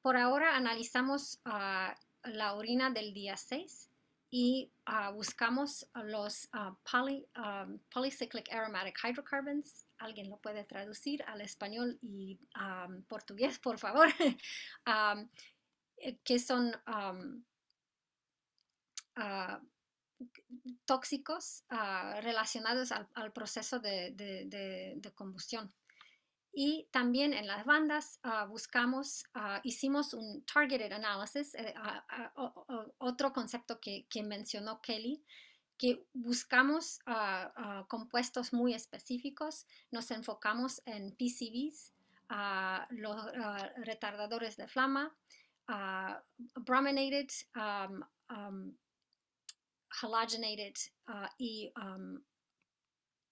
Por ahora analizamos la orina del día 6 y buscamos los polycyclic aromatic hydrocarbons. Alguien lo puede traducir al español y portugués, por favor, que son tóxicos relacionados al proceso de combustión. Y también en las bandas hicimos un targeted analysis, otro concepto que mencionó Kelly, que buscamos compuestos muy específicos. Nos enfocamos en PCBs, los retardadores de flama, brominated, halogenated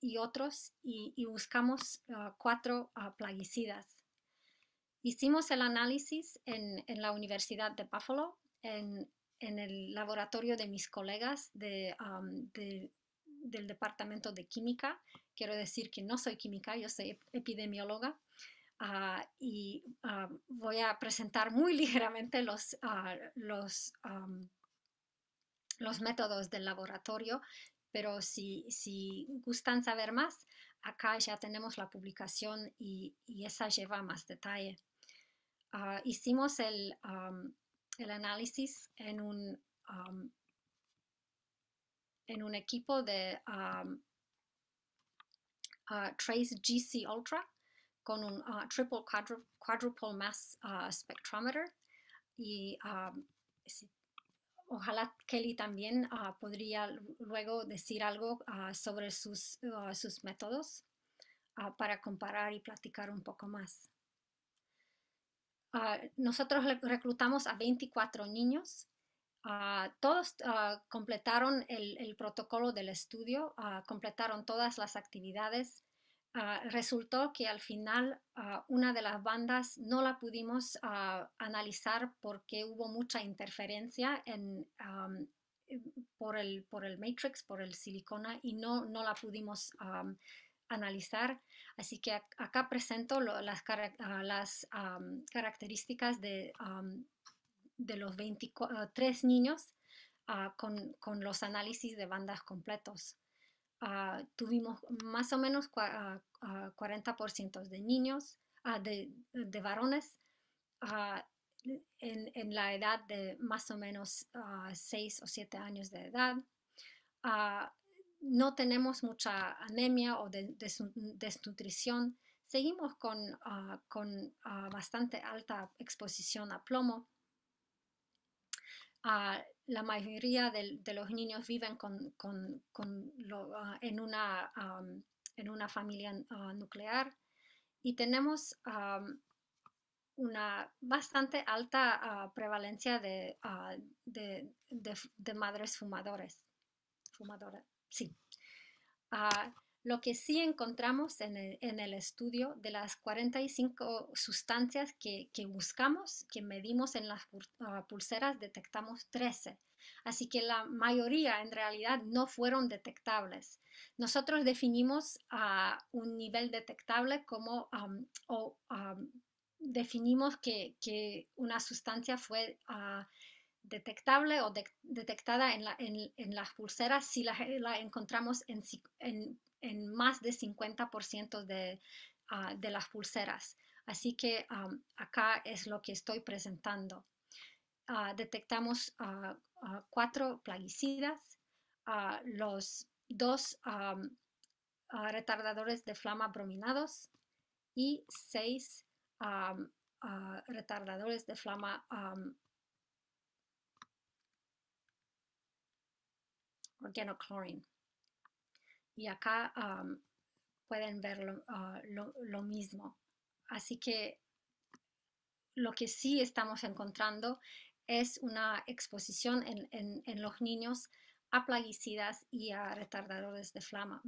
y otros, y buscamos 4 plaguicidas. Hicimos el análisis en la Universidad de Buffalo, en el laboratorio de mis colegas del departamento de química. Quiero decir que no soy química, yo soy epidemióloga, y voy a presentar muy ligeramente los métodos del laboratorio, pero si gustan saber más, acá ya tenemos la publicación y esa lleva más detalle. hicimos el análisis en un equipo de Trace GC Ultra con un triple quadruple mass spectrometer, y ojalá Kelly también podría luego decir algo sobre sus métodos para comparar y platicar un poco más. Nosotros reclutamos a 24 niños. Todos completaron el protocolo del estudio, completaron todas las actividades. Resultó que al final una de las bandas no la pudimos analizar porque hubo mucha interferencia por el matrix, por el silicona, y no la pudimos analizar. Así que acá presento las características de los 23 niños con los análisis de bandas completos. Tuvimos más o menos 40% de niños, de varones, en la edad de más o menos 6 o 7 años de edad. No tenemos mucha anemia o desnutrición. Seguimos con bastante alta exposición a plomo. La mayoría de los niños viven en una familia nuclear, y tenemos una bastante alta prevalencia de madres fumadoras. Sí. Lo que sí encontramos en el estudio, de las 45 sustancias que buscamos, que medimos en las pulseras, detectamos 13. Así que la mayoría en realidad no fueron detectables. Nosotros definimos un nivel detectable como, definimos que una sustancia fue detectable o detectada en las pulseras si la encontramos en más de 50% de las pulseras. Así que acá es lo que estoy presentando. Detectamos 4 plaguicidas, los 2 retardadores de flama brominados y 6 retardadores de flama organochlorine. Y acá pueden ver lo mismo. Así que lo que sí estamos encontrando es una exposición en los niños a plaguicidas y a retardadores de flama.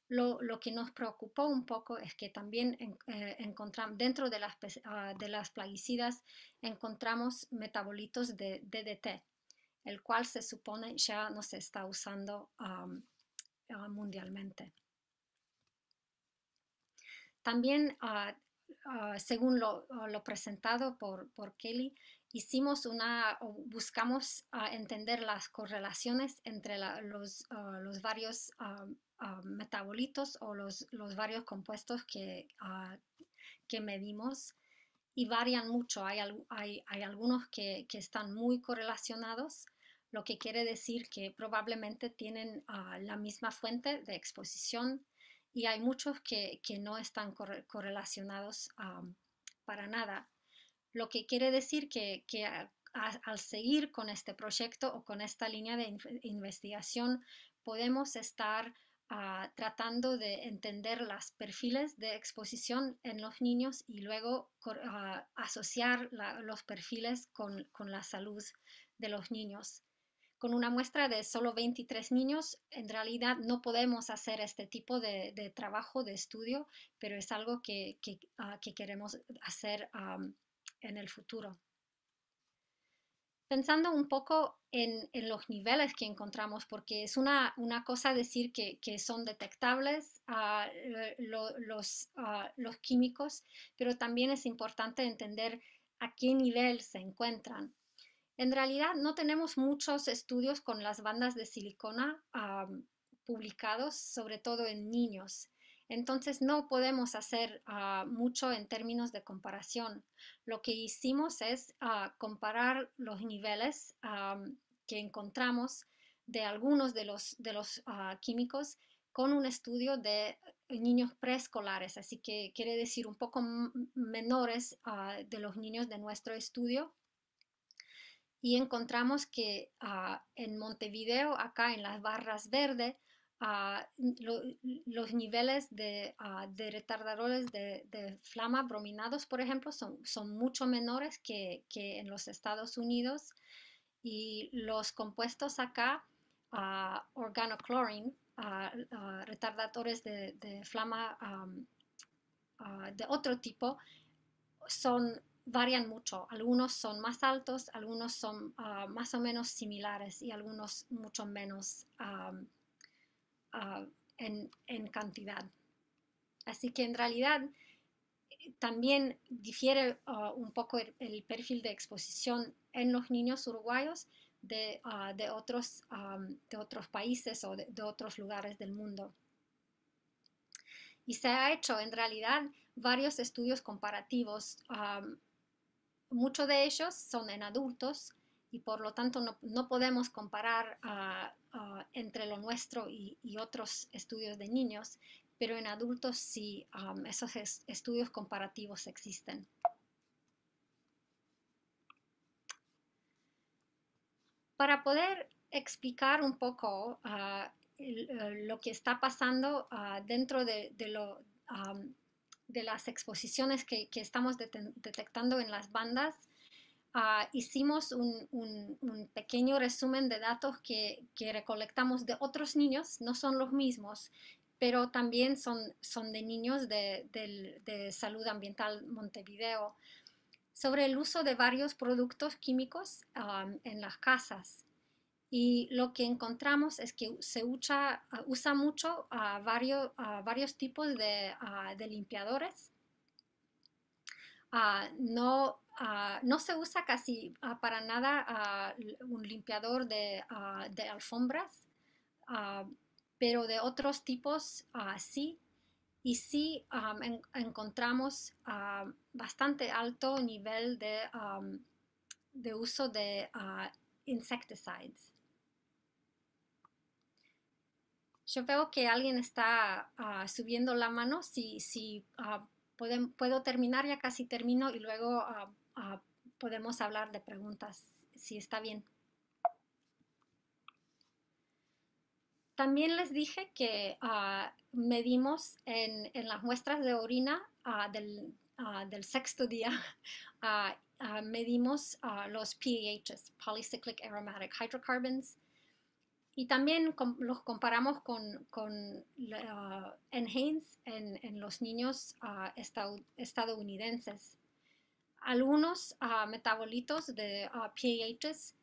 Lo que nos preocupó un poco es que también encontramos dentro de las plaguicidas encontramos metabolitos de DDT, el cual se supone ya no se está usando mundialmente. También, según lo presentado por Kelly, buscamos entender las correlaciones entre los varios metabolitos o los varios compuestos que medimos, y varían mucho. Hay algunos que están muy correlacionados, lo que quiere decir que probablemente tienen la misma fuente de exposición, y hay muchos que no están correlacionados para nada. Lo que quiere decir que al seguir con este proyecto o con esta línea de investigación, podemos estar tratando de entender los perfiles de exposición en los niños y luego asociar los perfiles con la salud de los niños. Con una muestra de solo 23 niños, en realidad no podemos hacer este tipo de trabajo, de estudio, pero es algo que queremos hacer en el futuro. Pensando un poco en los niveles que encontramos, porque es una cosa decir que son detectables los químicos, pero también es importante entender a qué nivel se encuentran. En realidad no tenemos muchos estudios con las bandas de silicona publicados, sobre todo en niños. Entonces no podemos hacer mucho en términos de comparación. Lo que hicimos es comparar los niveles que encontramos de algunos de los químicos con un estudio de niños preescolares, así que quiere decir un poco menores de los niños de nuestro estudio. Y encontramos que en Montevideo, acá en las barras verdes, los niveles de retardadores de flama brominados, por ejemplo, son mucho menores que en los Estados Unidos. Y los compuestos acá, organochlorine, retardadores de flama de otro tipo, varían mucho. Algunos son más altos, algunos son más o menos similares y algunos mucho menos en cantidad. Así que en realidad también difiere un poco el perfil de exposición en los niños uruguayos de otros países o de otros lugares del mundo. Y se ha hecho en realidad varios estudios comparativos. Muchos de ellos son en adultos y por lo tanto no podemos comparar entre lo nuestro y otros estudios de niños, pero en adultos sí, esos estudios comparativos existen. Para poder explicar un poco lo que está pasando dentro de las exposiciones que estamos detectando en las bandas, hicimos un pequeño resumen de datos que recolectamos de otros niños, no son los mismos, pero también son de niños de Salud Ambiental Montevideo, sobre el uso de varios productos químicos en las casas. Y lo que encontramos es que se usa mucho varios tipos de limpiadores. No se usa casi para nada un limpiador de alfombras, pero de otros tipos sí. Y sí encontramos bastante alto nivel de uso de insecticides. Yo veo que alguien está subiendo la mano. Si puedo terminar, ya casi termino, y luego podemos hablar de preguntas, si está bien. También les dije que medimos en las muestras de orina del sexto día, medimos los PAHs, Polycyclic Aromatic Hydrocarbons, y también los comparamos con NHANES en los niños estadounidenses. Algunos metabolitos de PAHs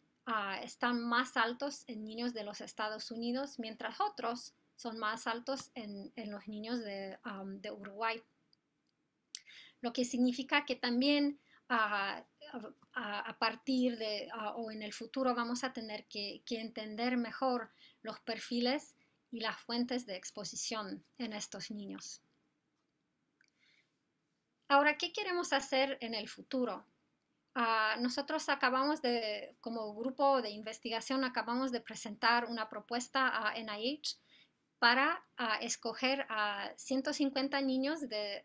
están más altos en niños de los Estados Unidos, mientras otros son más altos en los niños de Uruguay. Lo que significa que también a partir de o en el futuro vamos a tener que entender mejor los perfiles y las fuentes de exposición en estos niños. Ahora, ¿qué queremos hacer en el futuro? Nosotros como grupo de investigación, acabamos de presentar una propuesta a NIH para escoger a 150 niños de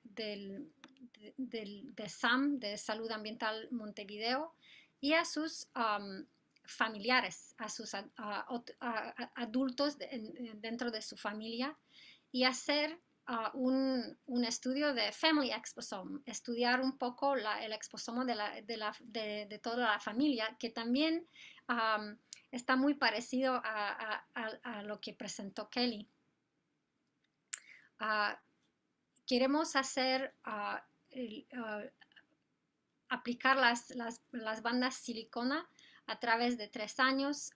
SAM, de Salud Ambiental Montevideo, y a sus familiares, a sus adultos dentro de su familia, y hacer un estudio de Family Exposome, estudiar un poco el exposoma de toda la familia, que también está muy parecido a lo que presentó Kelly. Queremos aplicar las bandas silicona a través de 3 años,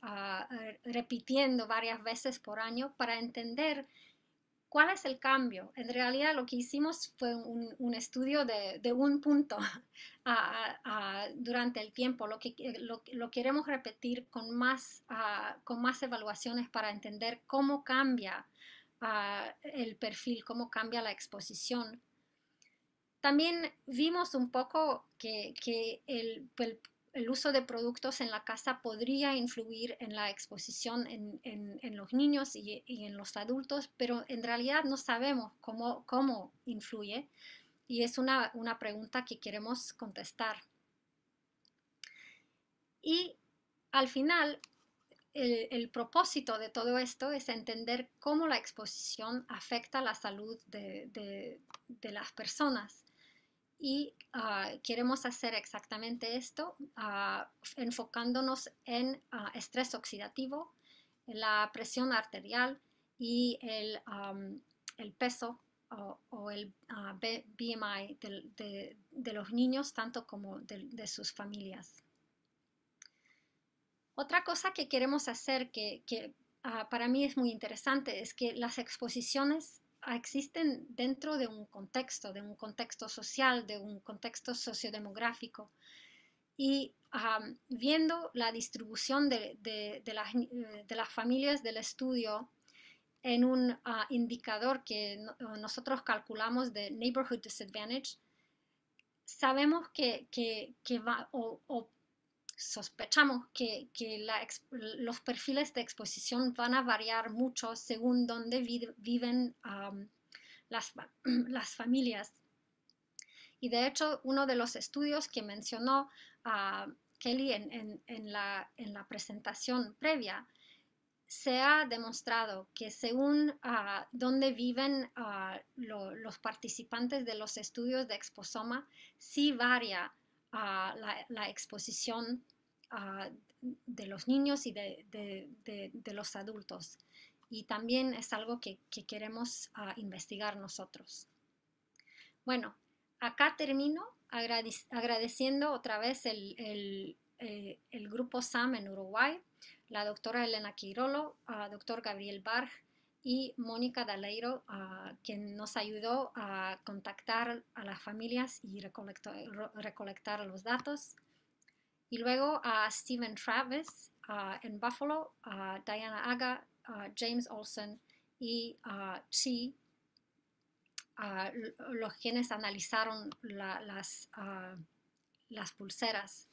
repitiendo varias veces por año para entender cuál es el cambio. En realidad lo que hicimos fue un estudio de un punto durante el tiempo. Lo queremos repetir con más evaluaciones para entender cómo cambia el perfil, cómo cambia la exposición. También vimos un poco que el uso de productos en la casa podría influir en la exposición en los niños y en los adultos, pero en realidad no sabemos cómo influye, y es una pregunta que queremos contestar. Y al final, el propósito de todo esto es entender cómo la exposición afecta la salud de las personas. Y queremos hacer exactamente esto, enfocándonos en estrés oxidativo, la presión arterial y el peso o el BMI de los niños, tanto como de sus familias. Otra cosa que queremos hacer que para mí es muy interesante es que las exposiciones existen dentro de un contexto social, de un contexto sociodemográfico. Y viendo la distribución de las familias del estudio en un indicador que nosotros calculamos de Neighborhood Disadvantage, sabemos que va, sospechamos que los perfiles de exposición van a variar mucho según dónde viven las familias. Y de hecho, uno de los estudios que mencionó Kelly en la presentación previa, se ha demostrado que según dónde viven los participantes de los estudios de exposoma, sí varia la exposición de los niños y de los adultos. Y también es algo que queremos investigar nosotros. Bueno, acá termino agradeciendo otra vez el grupo SAM en Uruguay, la doctora Elena Quirolo, doctor Gabriel Barg y Mónica Daleiro, quien nos ayudó a contactar a las familias y recolectar los datos. Y luego a Stephen Travis en Buffalo, Diana Aga, James Olson y Chi, los quienes analizaron las pulseras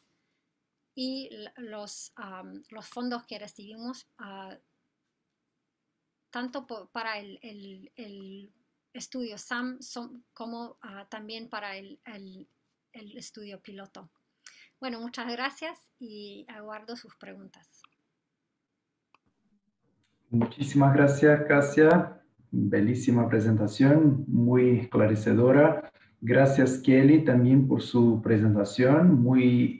y los fondos que recibimos tanto para el estudio SAM como también para el estudio piloto. Bueno, muchas gracias y aguardo sus preguntas. Muchísimas gracias, Kasia. Bellísima presentación, muy esclarecedora. Gracias, Kelly, también por su presentación, muy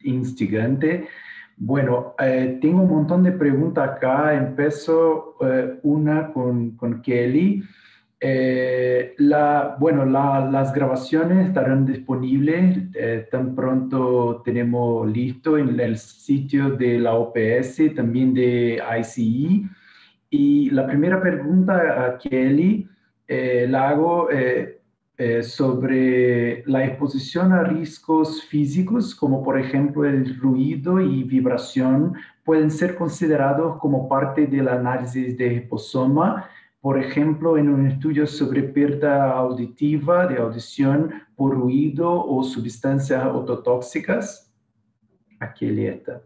instigante. Bueno, tengo un montón de preguntas acá. Empiezo una con Kelly. Las grabaciones estarán disponibles tan pronto tenemos listo en el sitio de la OPS, también de ICE. Y la primera pregunta a Kelly la hago sobre la exposición a riesgos físicos, como por ejemplo el ruido y vibración, pueden ser considerados como parte del análisis de exposoma. Por ejemplo, en un estudio sobre pérdida auditiva de audición por ruido o sustancias ototóxicas. Aquele está.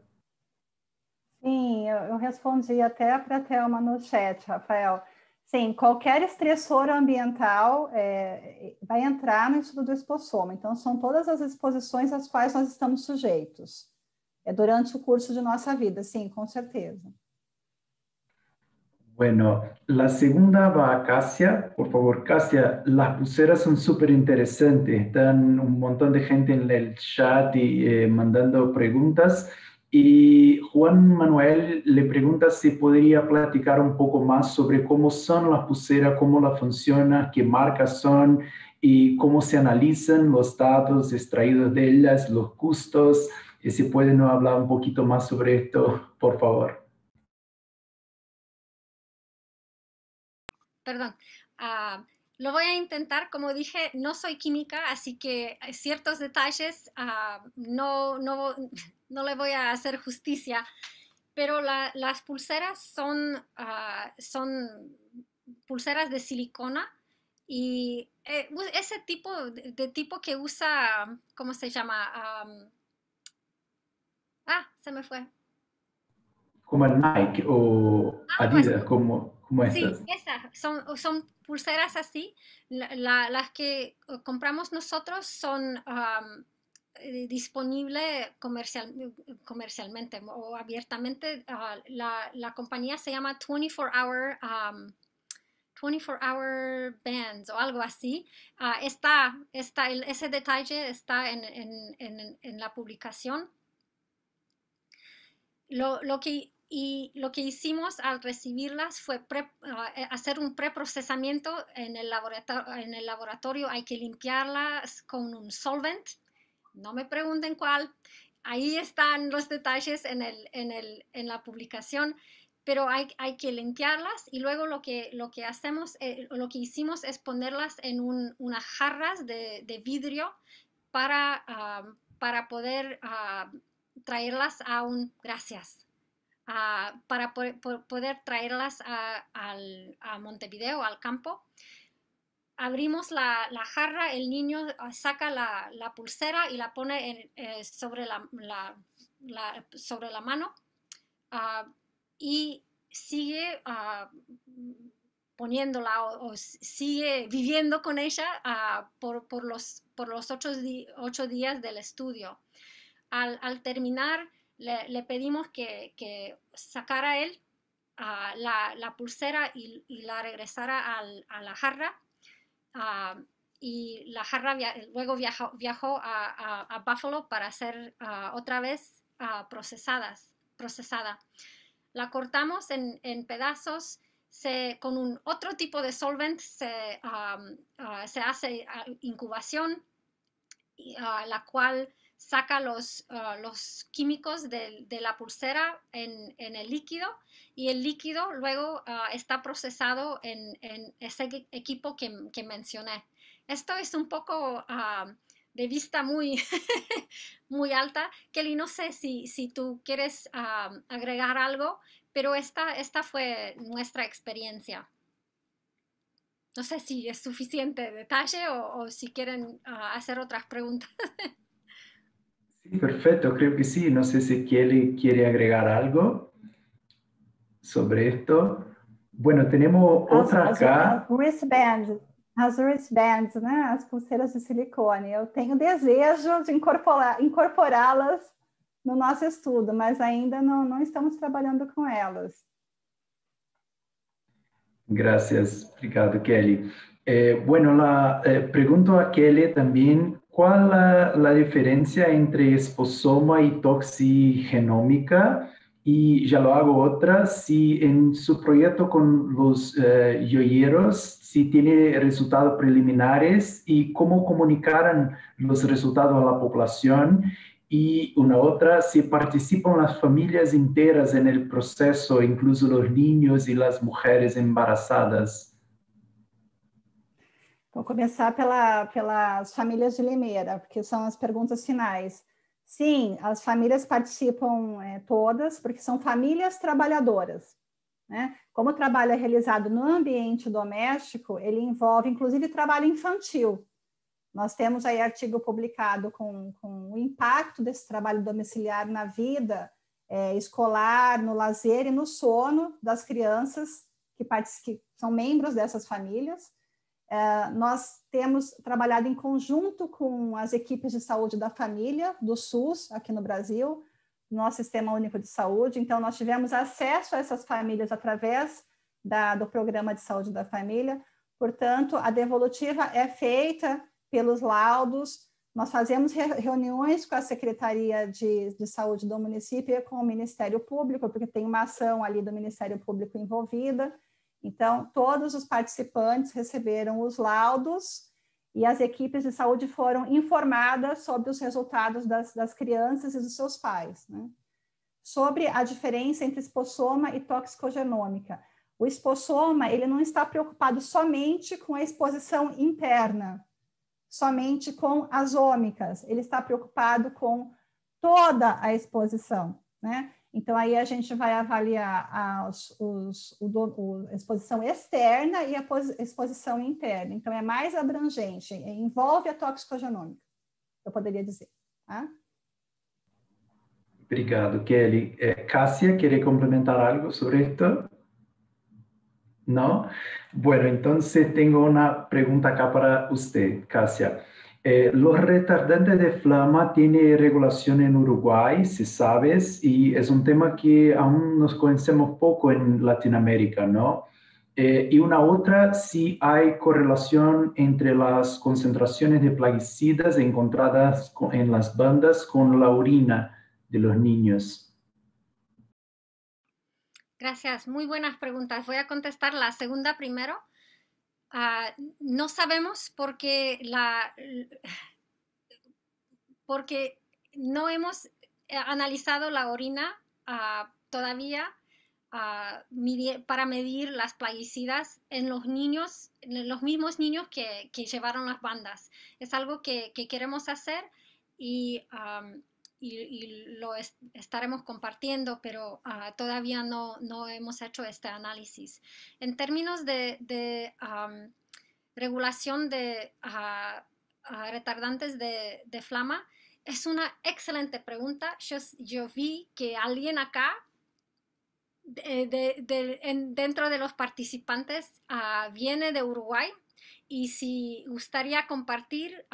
Sim, eu respondi até para a Thelma no chat, Rafael. Sim, qualquer estressor ambiental vai entrar no estudo do expossoma. Então, são todas as exposições às quais nós estamos sujeitos. Durante o curso de nossa vida, sim, com certeza. Bueno, la segunda va a Kasia. Por favor, Kasia, las pulseras son súper interesantes. Están un montón de gente en el chat y mandando preguntas. Y Juan Manuel le pregunta si podría platicar un poco más sobre cómo son las pulseras, cómo las funcionan, qué marcas son y cómo se analizan los datos extraídos de ellas, los costos. Y si pueden hablar un poquito más sobre esto, por favor. Perdón, lo voy a intentar. Como dije, no soy química, así que ciertos detalles no le voy a hacer justicia, pero las pulseras son pulseras de silicona y ese tipo de tipo que usa, ¿cómo se llama? Se me fue. Como el Nike o Algo Adidas, así. como Sí, estas. esas son pulseras así. Las que compramos nosotros son disponibles comercialmente o abiertamente. La compañía se llama 24 Hour Bands o algo así. Ese detalle está en la publicación. Lo que hicimos al recibirlas fue hacer un preprocesamiento en el laboratorio. Hay que limpiarlas con un solvent. No me pregunten cuál. Ahí están los detalles en la publicación. Pero hay que limpiarlas y luego lo que hicimos es ponerlas en unas jarras de vidrio para poder traerlas para poder traerlas a Montevideo, al campo. Abrimos la jarra, el niño saca la pulsera y la pone sobre la mano y sigue poniéndola o sigue viviendo con ella por los 8 días del estudio. Al terminar, le pedimos que sacara él la pulsera y la regresara a la jarra. Y la jarra luego viajó a Buffalo para ser otra vez procesada. La cortamos en pedazos. Con otro tipo de solvent se hace incubación, la cual saca los químicos de la pulsera en el líquido, y el líquido luego está procesado en ese equipo que mencioné. Esto es un poco de vista muy, muy alta. Kelly, no sé si tú quieres agregar algo, pero esta fue nuestra experiencia. No sé si es suficiente detalle o si quieren hacer otras preguntas. Sí, perfecto, creo que sí. No sé si Kelly quiere agregar algo sobre esto. Bueno, tenemos otra acá. As wristbands, né? As pulseiras de silicone. Eu tenho desejo de incorporá-las no nosso estudo, mas ainda não estamos trabalhando com elas. Gracias, obrigado, Kelly. Bueno, pregunto a Kelly también, ¿cuál la diferencia entre esposoma y toxigenómica? Y ya lo hago otra, si en su proyecto con los yoyeros, si tiene resultados preliminares y cómo comunicarán los resultados a la población. Y una otra, si participan las familias enteras en el proceso, incluso los niños y las mujeres embarazadas. Vou começar pelas famílias de Limeira, porque são as perguntas finais. Sim, as famílias participam todas, porque são famílias trabalhadoras, né? Como o trabalho é realizado no ambiente doméstico, ele envolve, inclusive, trabalho infantil. Nós temos aí artigo publicado com o impacto desse trabalho domiciliar na vida escolar, no lazer e no sono das crianças que são membros dessas famílias. Nós temos trabalhado em conjunto com as equipes de saúde da família, do SUS, aqui no Brasil, nosso Sistema Único de Saúde. Então, nós tivemos acesso a essas famílias através do Programa de Saúde da Família. Portanto, a devolutiva é feita pelos laudos. Nós fazemos reuniões com a Secretaria de Saúde do município e com o Ministério Público, porque tem uma ação ali do Ministério Público envolvida. Então, todos os participantes receberam os laudos e as equipes de saúde foram informadas sobre os resultados das crianças e dos seus pais, né? Sobre a diferença entre espossoma e toxicogenômica. O espossoma, ele não está preocupado somente com a exposição interna, somente com as ômicas, ele está preocupado com toda a exposição, né? Então, aí a gente vai avaliar a exposição externa e a exposição interna. Então, é mais abrangente, envolve a toxicogenômica, eu poderia dizer. Tá? Obrigado, Kelly. Cássia, ¿quiere complementar algo sobre esto? ¿No? Bueno, entonces tengo una pregunta acá para usted, Cássia. Los retardantes de flama tienen regulación en Uruguay, si sabes, y es un tema que aún nos conocemos poco en Latinoamérica, ¿no? Y una otra, si hay correlación entre las concentraciones de plaguicidas encontradas en las bandas con la orina de los niños. Gracias, muy buenas preguntas. Voy a contestar la segunda primero. No sabemos porque no hemos analizado la orina todavía para medir las plaguicidas en los niños, en los mismos niños que llevaron las bandas. Es algo que queremos hacer y lo estaremos compartiendo, pero todavía no hemos hecho este análisis. En términos de regulación de retardantes de flama, es una excelente pregunta. Yo vi que alguien acá, dentro de los participantes, viene de Uruguay, y si gustaría compartir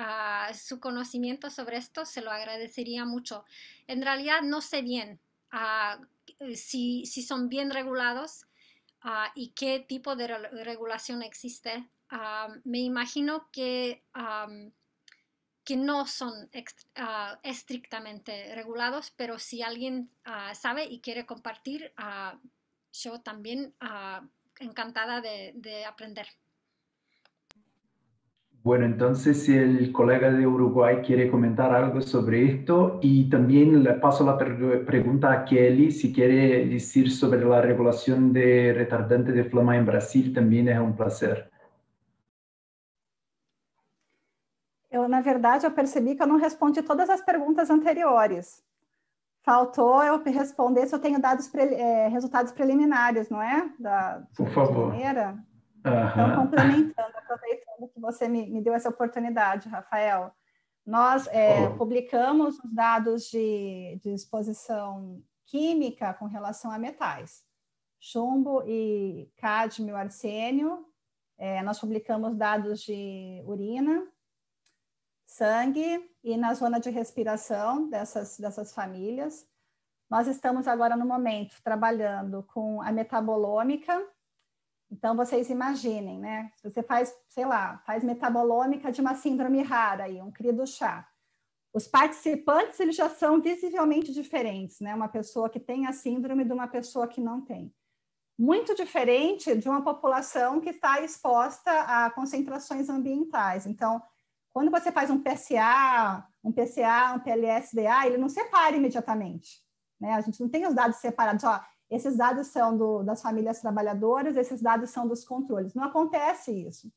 su conocimiento sobre esto, se lo agradecería mucho. En realidad no sé bien si son bien regulados y qué tipo de regulación existe. Me imagino que no son estrictamente regulados, pero si alguien sabe y quiere compartir, yo también encantada de aprender. Bueno, entonces si el colega de Uruguay quiere comentar algo sobre esto, y también le paso la pregunta a Kelly, si quiere decir sobre la regulación de retardante de flama en Brasil, también es un placer. Na verdade, eu percebi que eu não respondi todas as perguntas anteriores. Faltou eu responder se eu tenho resultados preliminares, não é? Por favor. Então, complementando, aproveitando que você me deu essa oportunidade, Rafael, nós publicamos os dados de exposição química com relação a metais, chumbo e cádmio, arsênio. Nós publicamos dados de urina, sangue e na zona de respiração dessas famílias. Nós estamos agora, no momento, trabalhando com a metabolômica. Então, vocês imaginem, né? Se você faz metabolômica de uma síndrome rara, aí, um cri do chá. Os participantes, eles já são visivelmente diferentes, né? Uma pessoa que tem a síndrome de uma pessoa que não tem. Muito diferente de uma população que está exposta a concentrações ambientais. Então, quando você faz um PSA, um PLS-DA, ele não separa imediatamente, né? A gente não tem os dados separados, esses dados são das famílias trabalhadoras, esses dados são dos controles. Não acontece isso.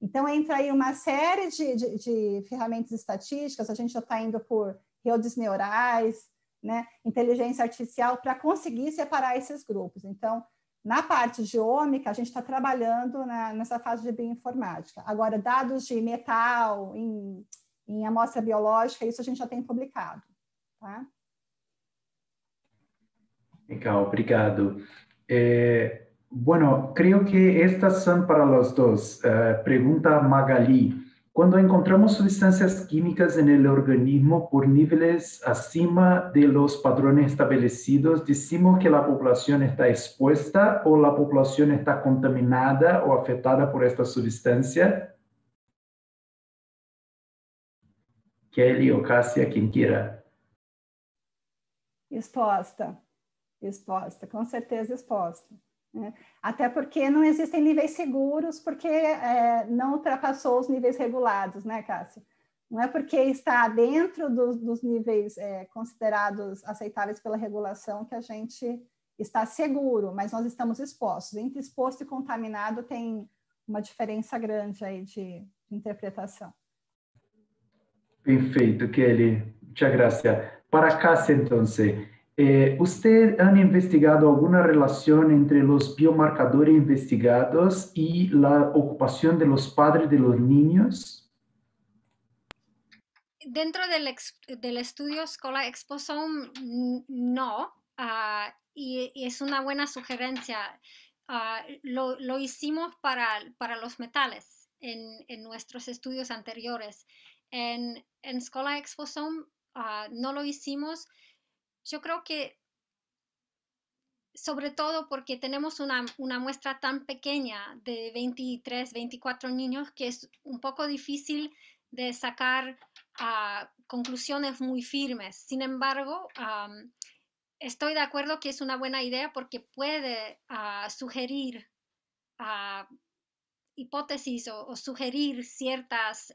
Então, entra aí uma série de ferramentas estatísticas, a gente já está indo por redes neurais, né? Inteligência artificial, para conseguir separar esses grupos. Então, na parte geômica, a gente está trabalhando nessa fase de bioinformática. Agora, dados de metal em amostra biológica, isso a gente já tem publicado. Tá? Legal, obrigado. Bueno, creo que estas son para los dos. Pregunta Magali. Cuando encontramos sustancias químicas en el organismo por niveles acima de los patrones establecidos, ¿decimos que la población está expuesta o la población está contaminada o afectada por esta sustancia? Kelly o Cássia, quien quiera. Exposta, com certeza exposta. Até porque não existem níveis seguros, porque não ultrapassou os níveis regulados, né, Cássia? Não é porque está dentro dos níveis considerados aceitáveis pela regulação que a gente está seguro, mas nós estamos expostos. Entre exposto e contaminado tem uma diferença grande aí de interpretação. Perfeito, Kelly. Muchas gracias. Para Cássia, entonces, ¿Usted han investigado alguna relación entre los biomarcadores investigados y la ocupación de los padres de los niños? Dentro del estudio Scholar Exposome, no, y es una buena sugerencia. Lo hicimos para los metales en nuestros estudios anteriores. En Scholar Exposome no lo hicimos. Yo creo que sobre todo porque tenemos una muestra tan pequeña de 23, 24 niños que es un poco difícil de sacar conclusiones muy firmes. Sin embargo, estoy de acuerdo que es una buena idea porque puede sugerir hipótesis o sugerir ciertas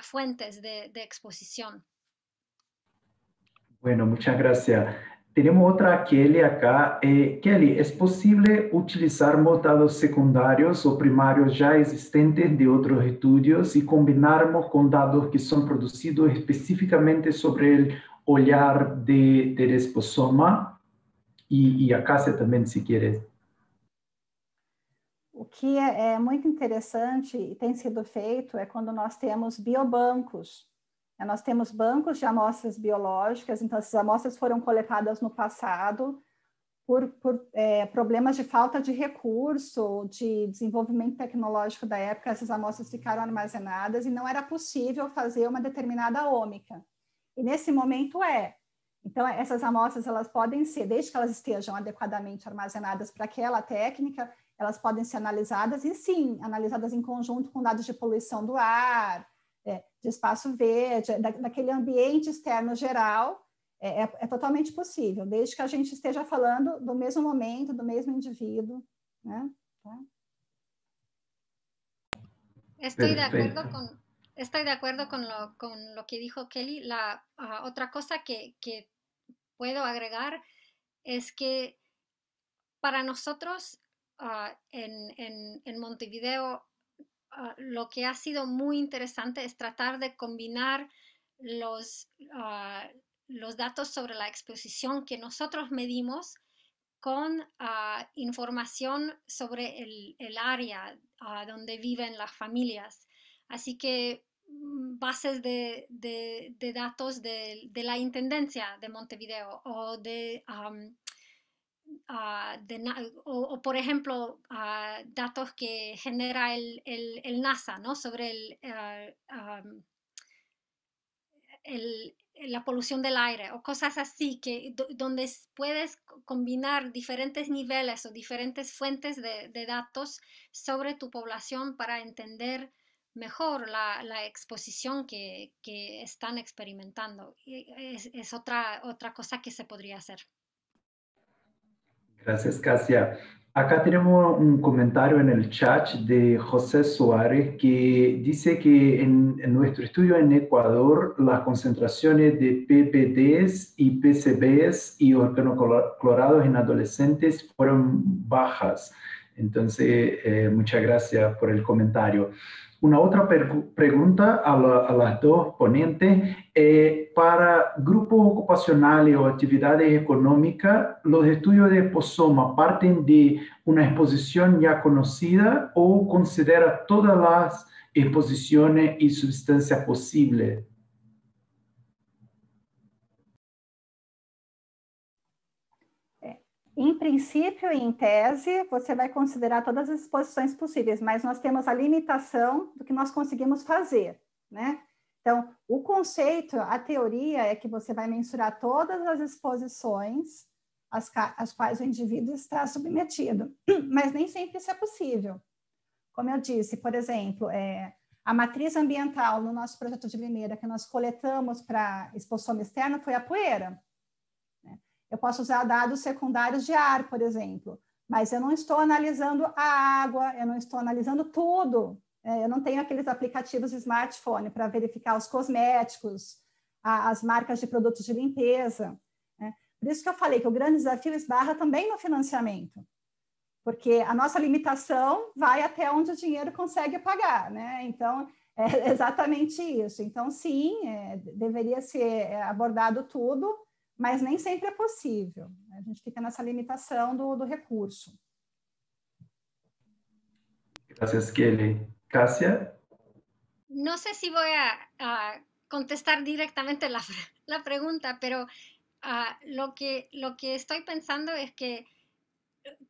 fuentes de exposición. Bueno, muchas gracias. Tenemos otra Kelly acá. Kelly, ¿es posible utilizar datos secundarios o primarios ya existentes de otros estudios y combinarlos con datos que son producidos específicamente sobre el olhar de desposoma? Y a Cássia também, se quieres. O que é muito interessante e tem sido feito é quando nós temos biobancos. Nós temos bancos de amostras biológicas, então essas amostras foram coletadas no passado por problemas de falta de recurso, de desenvolvimento tecnológico da época, essas amostras ficaram armazenadas e não era possível fazer uma determinada ômica. E nesse momento Então, essas amostras, elas podem ser, desde que elas estejam adequadamente armazenadas para aquela técnica, elas podem ser analisadas e, sim, analisadas em conjunto com dados de poluição do ar, de espaço verde, daquele ambiente externo geral, é totalmente possível, desde que a gente esteja falando do mesmo momento, do mesmo indivíduo, né? Tá? Estoy de acuerdo con lo que dijo Kelly. La otra cosa que puedo agregar es que para nosotros en Montevideo lo que ha sido muy interesante es tratar de combinar los datos sobre la exposición que nosotros medimos con información sobre el área donde viven las familias. Así que bases de datos de la Intendencia de Montevideo o por ejemplo, datos que genera el NASA, ¿no? Sobre la polución del aire o cosas así, donde puedes combinar diferentes niveles o diferentes fuentes de datos sobre tu población para entender mejor la exposición que están experimentando. Es otra cosa que se podría hacer. Gracias, Cássia. Acá tenemos un comentario en el chat de José Suárez que dice que en nuestro estudio en Ecuador las concentraciones de PPDs y PCBs y organoclorados en adolescentes fueron bajas. Entonces, muchas gracias por el comentario. Una otra pregunta a las dos ponentes. Para grupos ocupacionales o actividades económicas, ¿los estudios de exposoma parten de una exposición ya conocida o considera todas las exposiciones y sustancias posibles? Em princípio e em tese, você vai considerar todas as exposições possíveis, mas nós temos a limitação do que nós conseguimos fazer, né? Então, o conceito, a teoria é que você vai mensurar todas as exposições às quais o indivíduo está submetido, mas nem sempre isso é possível. Como eu disse, por exemplo, a matriz ambiental no nosso projeto de Limeira, que nós coletamos para exposição externa, foi a poeira. Eu posso usar dados secundários de ar, por exemplo, mas eu não estou analisando a água, eu não estou analisando tudo. Eu não tenho aqueles aplicativos de smartphone para verificar os cosméticos, as marcas de produtos de limpeza. Por isso que eu falei que o grande desafio esbarra também no financiamento, porque a nossa limitação vai até onde o dinheiro consegue pagar, né? Então, é exatamente isso. Então, sim, deveria ser abordado tudo, mas nem sempre é possível. A gente fica nessa limitação do recurso. Gracias, Kelly. Cássia? No sé si voy a contestar directamente la pregunta, pero lo que estoy pensando es que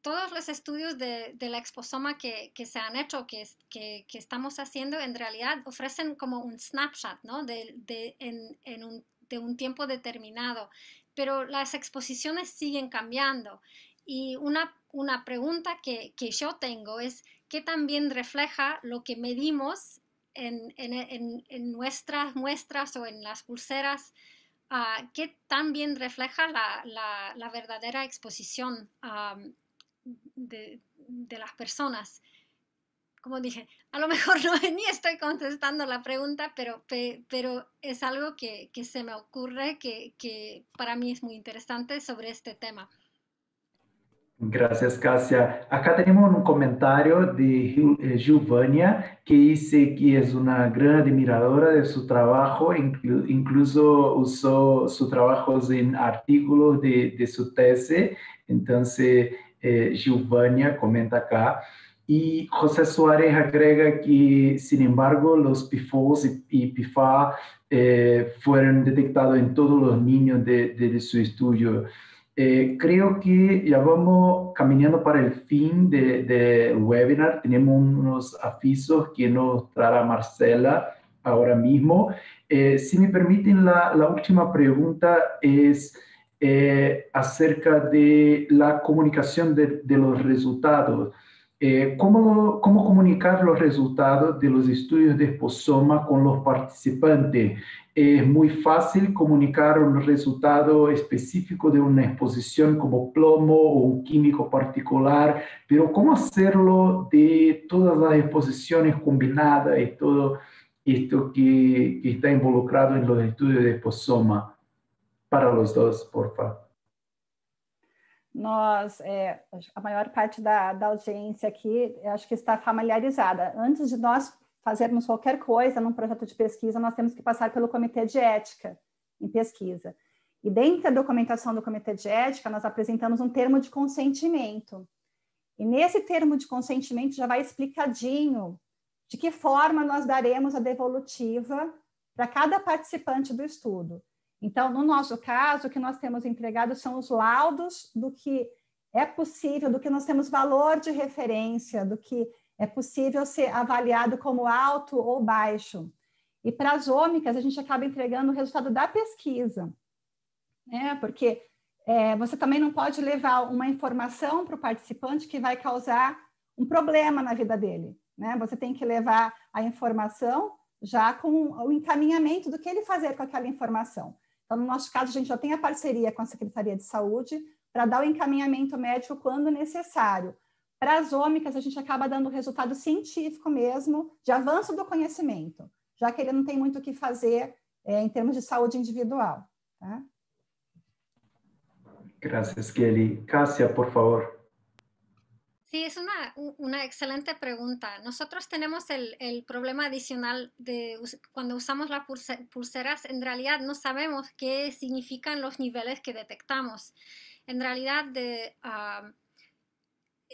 todos los estudios de la exposoma que se han hecho, que estamos haciendo, en realidad ofrecen como un snapshot, ¿no? de un tiempo determinado, pero las exposiciones siguen cambiando. Y una pregunta que yo tengo es, ¿qué también refleja lo que medimos en nuestras muestras o en las pulseras? ¿Qué también refleja la verdadera exposición de las personas? Como dije, a lo mejor no ni estoy contestando la pregunta, pero es algo que se me ocurre que para mí es muy interesante sobre este tema. Gracias, Cássia. Acá tenemos un comentario de Giovannia, que dice que es una gran admiradora de su trabajo, incluso usó sus trabajos en artículos de su tesis. Entonces, Giovannia comenta acá. Y José Suárez agrega que, sin embargo, los PIFOs y PIFA fueron detectados en todos los niños de su estudio. Creo que ya vamos caminando para el fin del webinar. Tenemos unos avisos que nos traerá Marcela ahora mismo. Si me permiten, la última pregunta es acerca de la comunicación de los resultados. ¿Cómo comunicar los resultados de los estudios de exposoma con los participantes? Es muy fácil comunicar un resultado específico de una exposición como plomo o un químico particular, pero ¿cómo hacerlo de todas las exposiciones combinadas y todo esto que está involucrado en los estudios de exposoma? Para los dos, por favor. A maior parte da audiência aqui, acho que está familiarizada. Antes de nós fazermos qualquer coisa num projeto de pesquisa, nós temos que passar pelo Comitê de Ética em Pesquisa. E dentro da documentação do Comitê de Ética, nós apresentamos um termo de consentimento. E nesse termo de consentimento já vai explicadinho de que forma nós daremos a devolutiva para cada participante do estudo. Então, no nosso caso, o que nós temos entregado são os laudos do que é possível, do que nós temos valor de referência, do que é possível ser avaliado como alto ou baixo. E para as ômicas, a gente acaba entregando o resultado da pesquisa, né? Porque você também não pode levar uma informação para o participante que vai causar um problema na vida dele, né? Você tem que levar a informação já com o encaminhamento do que ele fazer com aquela informação. Então, no nosso caso, a gente já tem a parceria com a Secretaria de Saúde para dar o encaminhamento médico quando necessário. Para as ômicas, a gente acaba dando resultado científico mesmo, de avanço do conhecimento, já que ele não tem muito o que fazer em termos de saúde individual. Tá? Gracias, Kelly. Cássia, por favor. Sí, es una excelente pregunta. Nosotros tenemos el problema adicional de cuando usamos las pulseras, en realidad no sabemos qué significan los niveles que detectamos. En realidad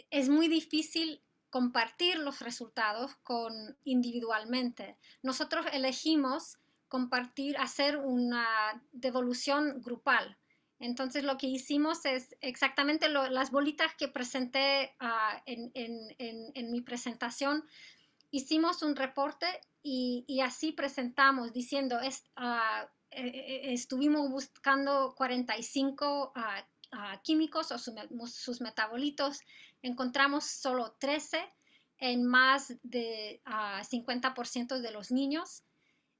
es muy difícil compartir los resultados individualmente. Nosotros elegimos hacer una devolución grupal. Entonces, lo que hicimos es exactamente las bolitas que presenté en mi presentación. Hicimos un reporte y así presentamos diciendo, estuvimos buscando 45 químicos o sus metabolitos. Encontramos solo 13 en más de 50% de los niños.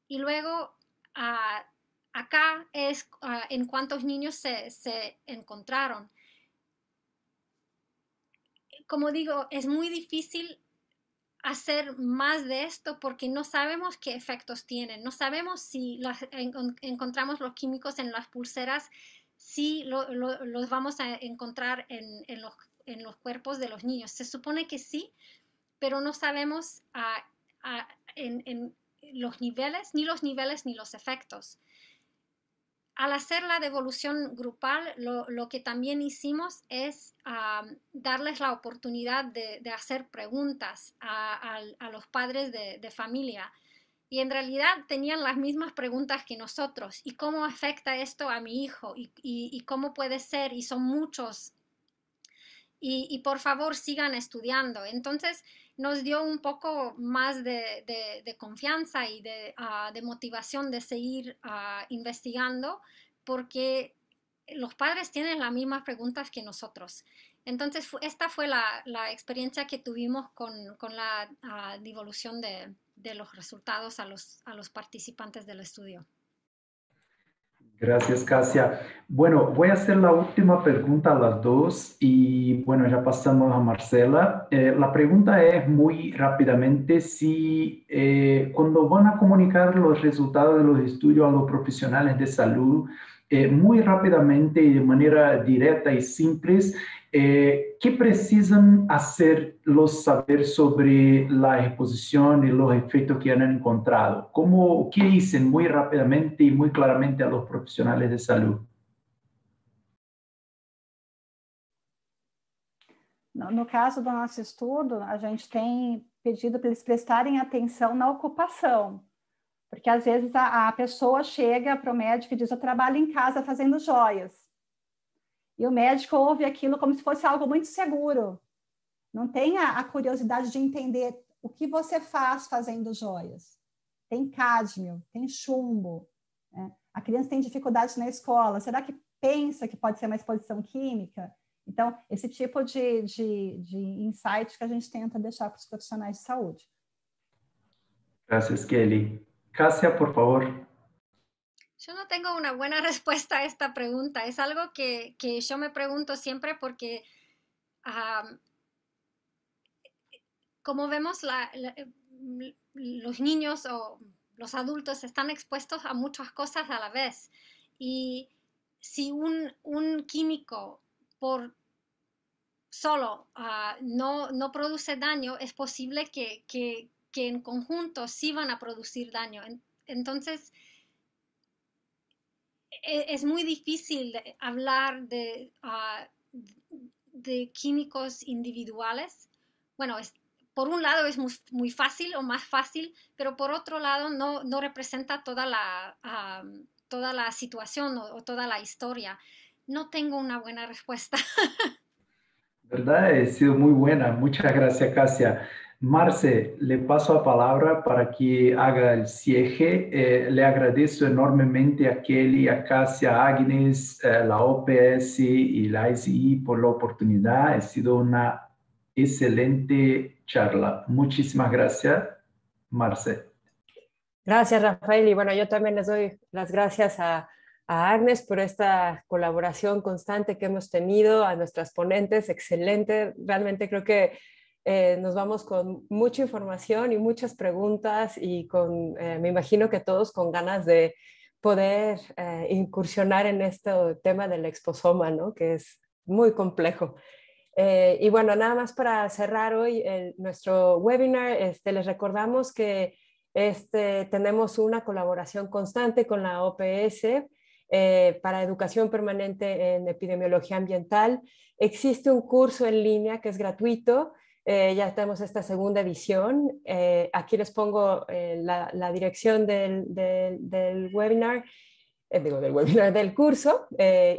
Y luego acá es en cuántos niños se encontraron. Como digo, es muy difícil hacer más de esto porque no sabemos qué efectos tienen. No sabemos si encontramos los químicos en las pulseras, si los vamos a encontrar en los cuerpos de los niños. Se supone que sí, pero no sabemos en los niveles ni los efectos. al hacer la devolución grupal, lo que también hicimos es darles la oportunidad de hacer preguntas a los padres de familia. Y en realidad tenían las mismas preguntas que nosotros. ¿Y cómo afecta esto a mi hijo? ¿Y cómo puede ser? Y son muchos. Y por favor sigan estudiando. Entonces nos dio un poco más de confianza y de motivación de seguir investigando, porque los padres tienen las mismas preguntas que nosotros. Entonces esta fue la experiencia que tuvimos con la devolución de los resultados a los participantes del estudio. Gracias, Casia. Bueno, voy a hacer la última pregunta a las dos y bueno, ya pasamos a Marcela. La pregunta es muy rápidamente si cuando van a comunicar los resultados de los estudios a los profesionales de salud, muy rápidamente y de manera directa y simple, ¿qué precisan hacerlos saber sobre la exposición y los efectos que han encontrado? ¿Qué dicen muy rápidamente y muy claramente a los profissionais de saúde? No caso do nosso estudo, a gente tem pedido para eles prestarem atenção na ocupação, porque às vezes a pessoa chega para o médico e diz: eu trabalho em casa fazendo joias. E o médico ouve aquilo como se fosse algo muito seguro. Não tem a curiosidade de entender o que você faz fazendo joias. Tem cádmio, tem chumbo, né? A criança tem dificuldades na escola. Será que pensa que pode ser uma exposição química? Então, esse tipo de insight que a gente tenta deixar para os profissionais de saúde. Gracias, Kelly. Casia, por favor. Yo no tengo una buena respuesta a esta pregunta. Es algo que yo me pregunto siempre porque, como vemos, los niños o los adultos están expuestos a muchas cosas a la vez. Y si un químico por solo no produce daño, es posible que en conjunto sí van a producir daño. Entonces, es muy difícil hablar de químicos individuales. Bueno, por un lado es muy fácil o más fácil, pero por otro lado no representa toda la situación o toda la historia. No tengo una buena respuesta. ¿Verdad? Ha sido muy buena. Muchas gracias, Casia. Marce, le paso la palabra para que haga el cierre. Le agradezco enormemente a Kelly, a Casia, a Agnes, la OPS y la ICI por la oportunidad. Ha sido una excelente charla. Muchísimas gracias, Marce. Gracias, Rafael. Y bueno, yo también les doy las gracias a Agnes por esta colaboración constante que hemos tenido, a nuestras ponentes, excelente. Realmente creo que nos vamos con mucha información y muchas preguntas y me imagino que todos con ganas de poder incursionar en este tema del exposoma, ¿no? Que es muy complejo. Y bueno, nada más para cerrar hoy nuestro webinar, les recordamos que tenemos una colaboración constante con la OPS para educación permanente en epidemiología ambiental. Existe un curso en línea que es gratuito. Ya tenemos esta segunda edición. Aquí les pongo la dirección del webinar, del curso,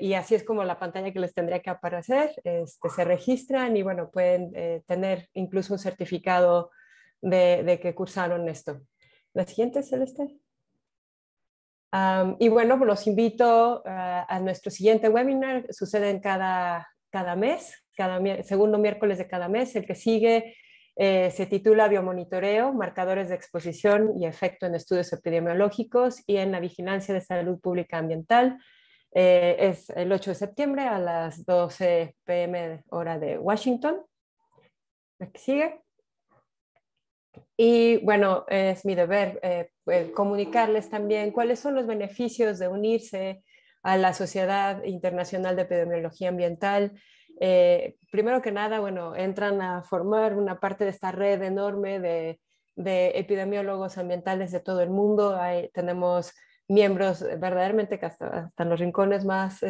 y así es como la pantalla que les tendría que aparecer. Se registran y bueno, pueden tener incluso un certificado de que cursaron esto. La siguiente, Celeste. Y bueno, pues los invito a nuestro siguiente webinar. Suceden cada mes, segundo miércoles de cada mes. El que sigue se titula Biomonitoreo, marcadores de exposición y efecto en estudios epidemiológicos y en la vigilancia de salud pública ambiental. Es el 8 de septiembre a las 12 p.m. hora de Washington. El que sigue. Y bueno, es mi deber comunicarles también cuáles son los beneficios de unirse a la Sociedad Internacional de Epidemiología Ambiental. Primero que nada, bueno, entran a formar una parte de esta red enorme de epidemiólogos ambientales de todo el mundo. Tenemos miembros verdaderamente que hasta los rincones más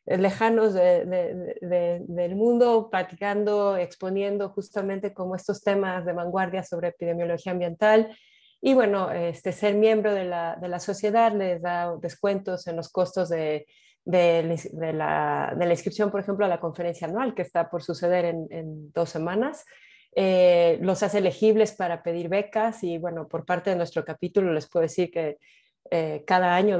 lejanos del mundo, platicando, exponiendo justamente como estos temas de vanguardia sobre epidemiología ambiental. Y bueno, ser miembro de la sociedad les da descuentos en los costos de la inscripción, por ejemplo, a la conferencia anual que está por suceder en 2 semanas. Los hace elegibles para pedir becas y bueno, por parte de nuestro capítulo les puedo decir que cada año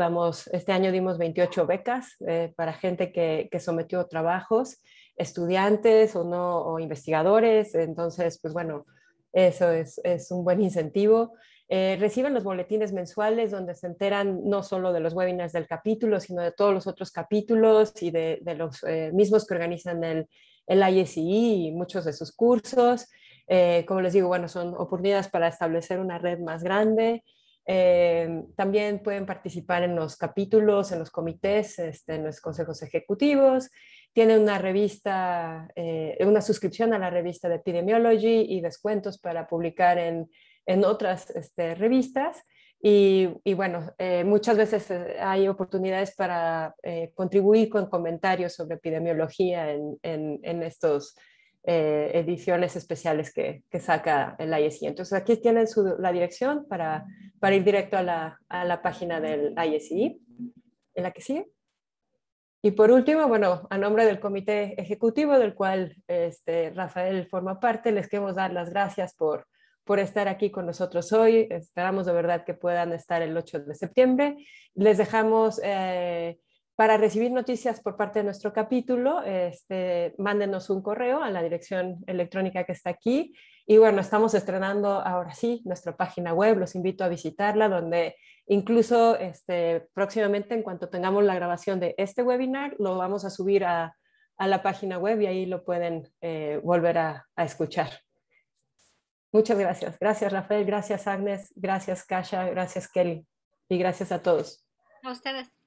este año dimos 28 becas para gente que sometió trabajos, estudiantes o no, o investigadores. Entonces, pues bueno, eso es un buen incentivo. Reciben los boletines mensuales donde se enteran no solo de los webinars del capítulo, sino de todos los otros capítulos y de los mismos que organizan el ISEE y muchos de sus cursos. Como les digo, bueno, son oportunidades para establecer una red más grande. También pueden participar en los capítulos, en los comités, en los consejos ejecutivos. Tienen una revista, una suscripción a la revista de Epidemiology y descuentos para publicar en otras revistas. Y bueno, muchas veces hay oportunidades para contribuir con comentarios sobre epidemiología en estos ediciones especiales que saca el ISEE. Entonces aquí tienen la dirección para ir directo a la página del ISEE. ¿En la que sigue? Y por último, bueno, a nombre del comité ejecutivo del cual Rafael forma parte, les queremos dar las gracias por estar aquí con nosotros hoy. Esperamos de verdad que puedan estar el 8 de septiembre. Les dejamos para recibir noticias por parte de nuestro capítulo, mándenos un correo a la dirección electrónica que está aquí. Y bueno, estamos estrenando ahora sí nuestra página web, los invito a visitarla, donde incluso próximamente, en cuanto tengamos la grabación de este webinar, lo vamos a subir a la página web y ahí lo pueden volver a escuchar. Muchas gracias. Gracias, Rafael. Gracias, Agnes. Gracias, Kasia. Gracias, Kelly. Y gracias a todos. A ustedes.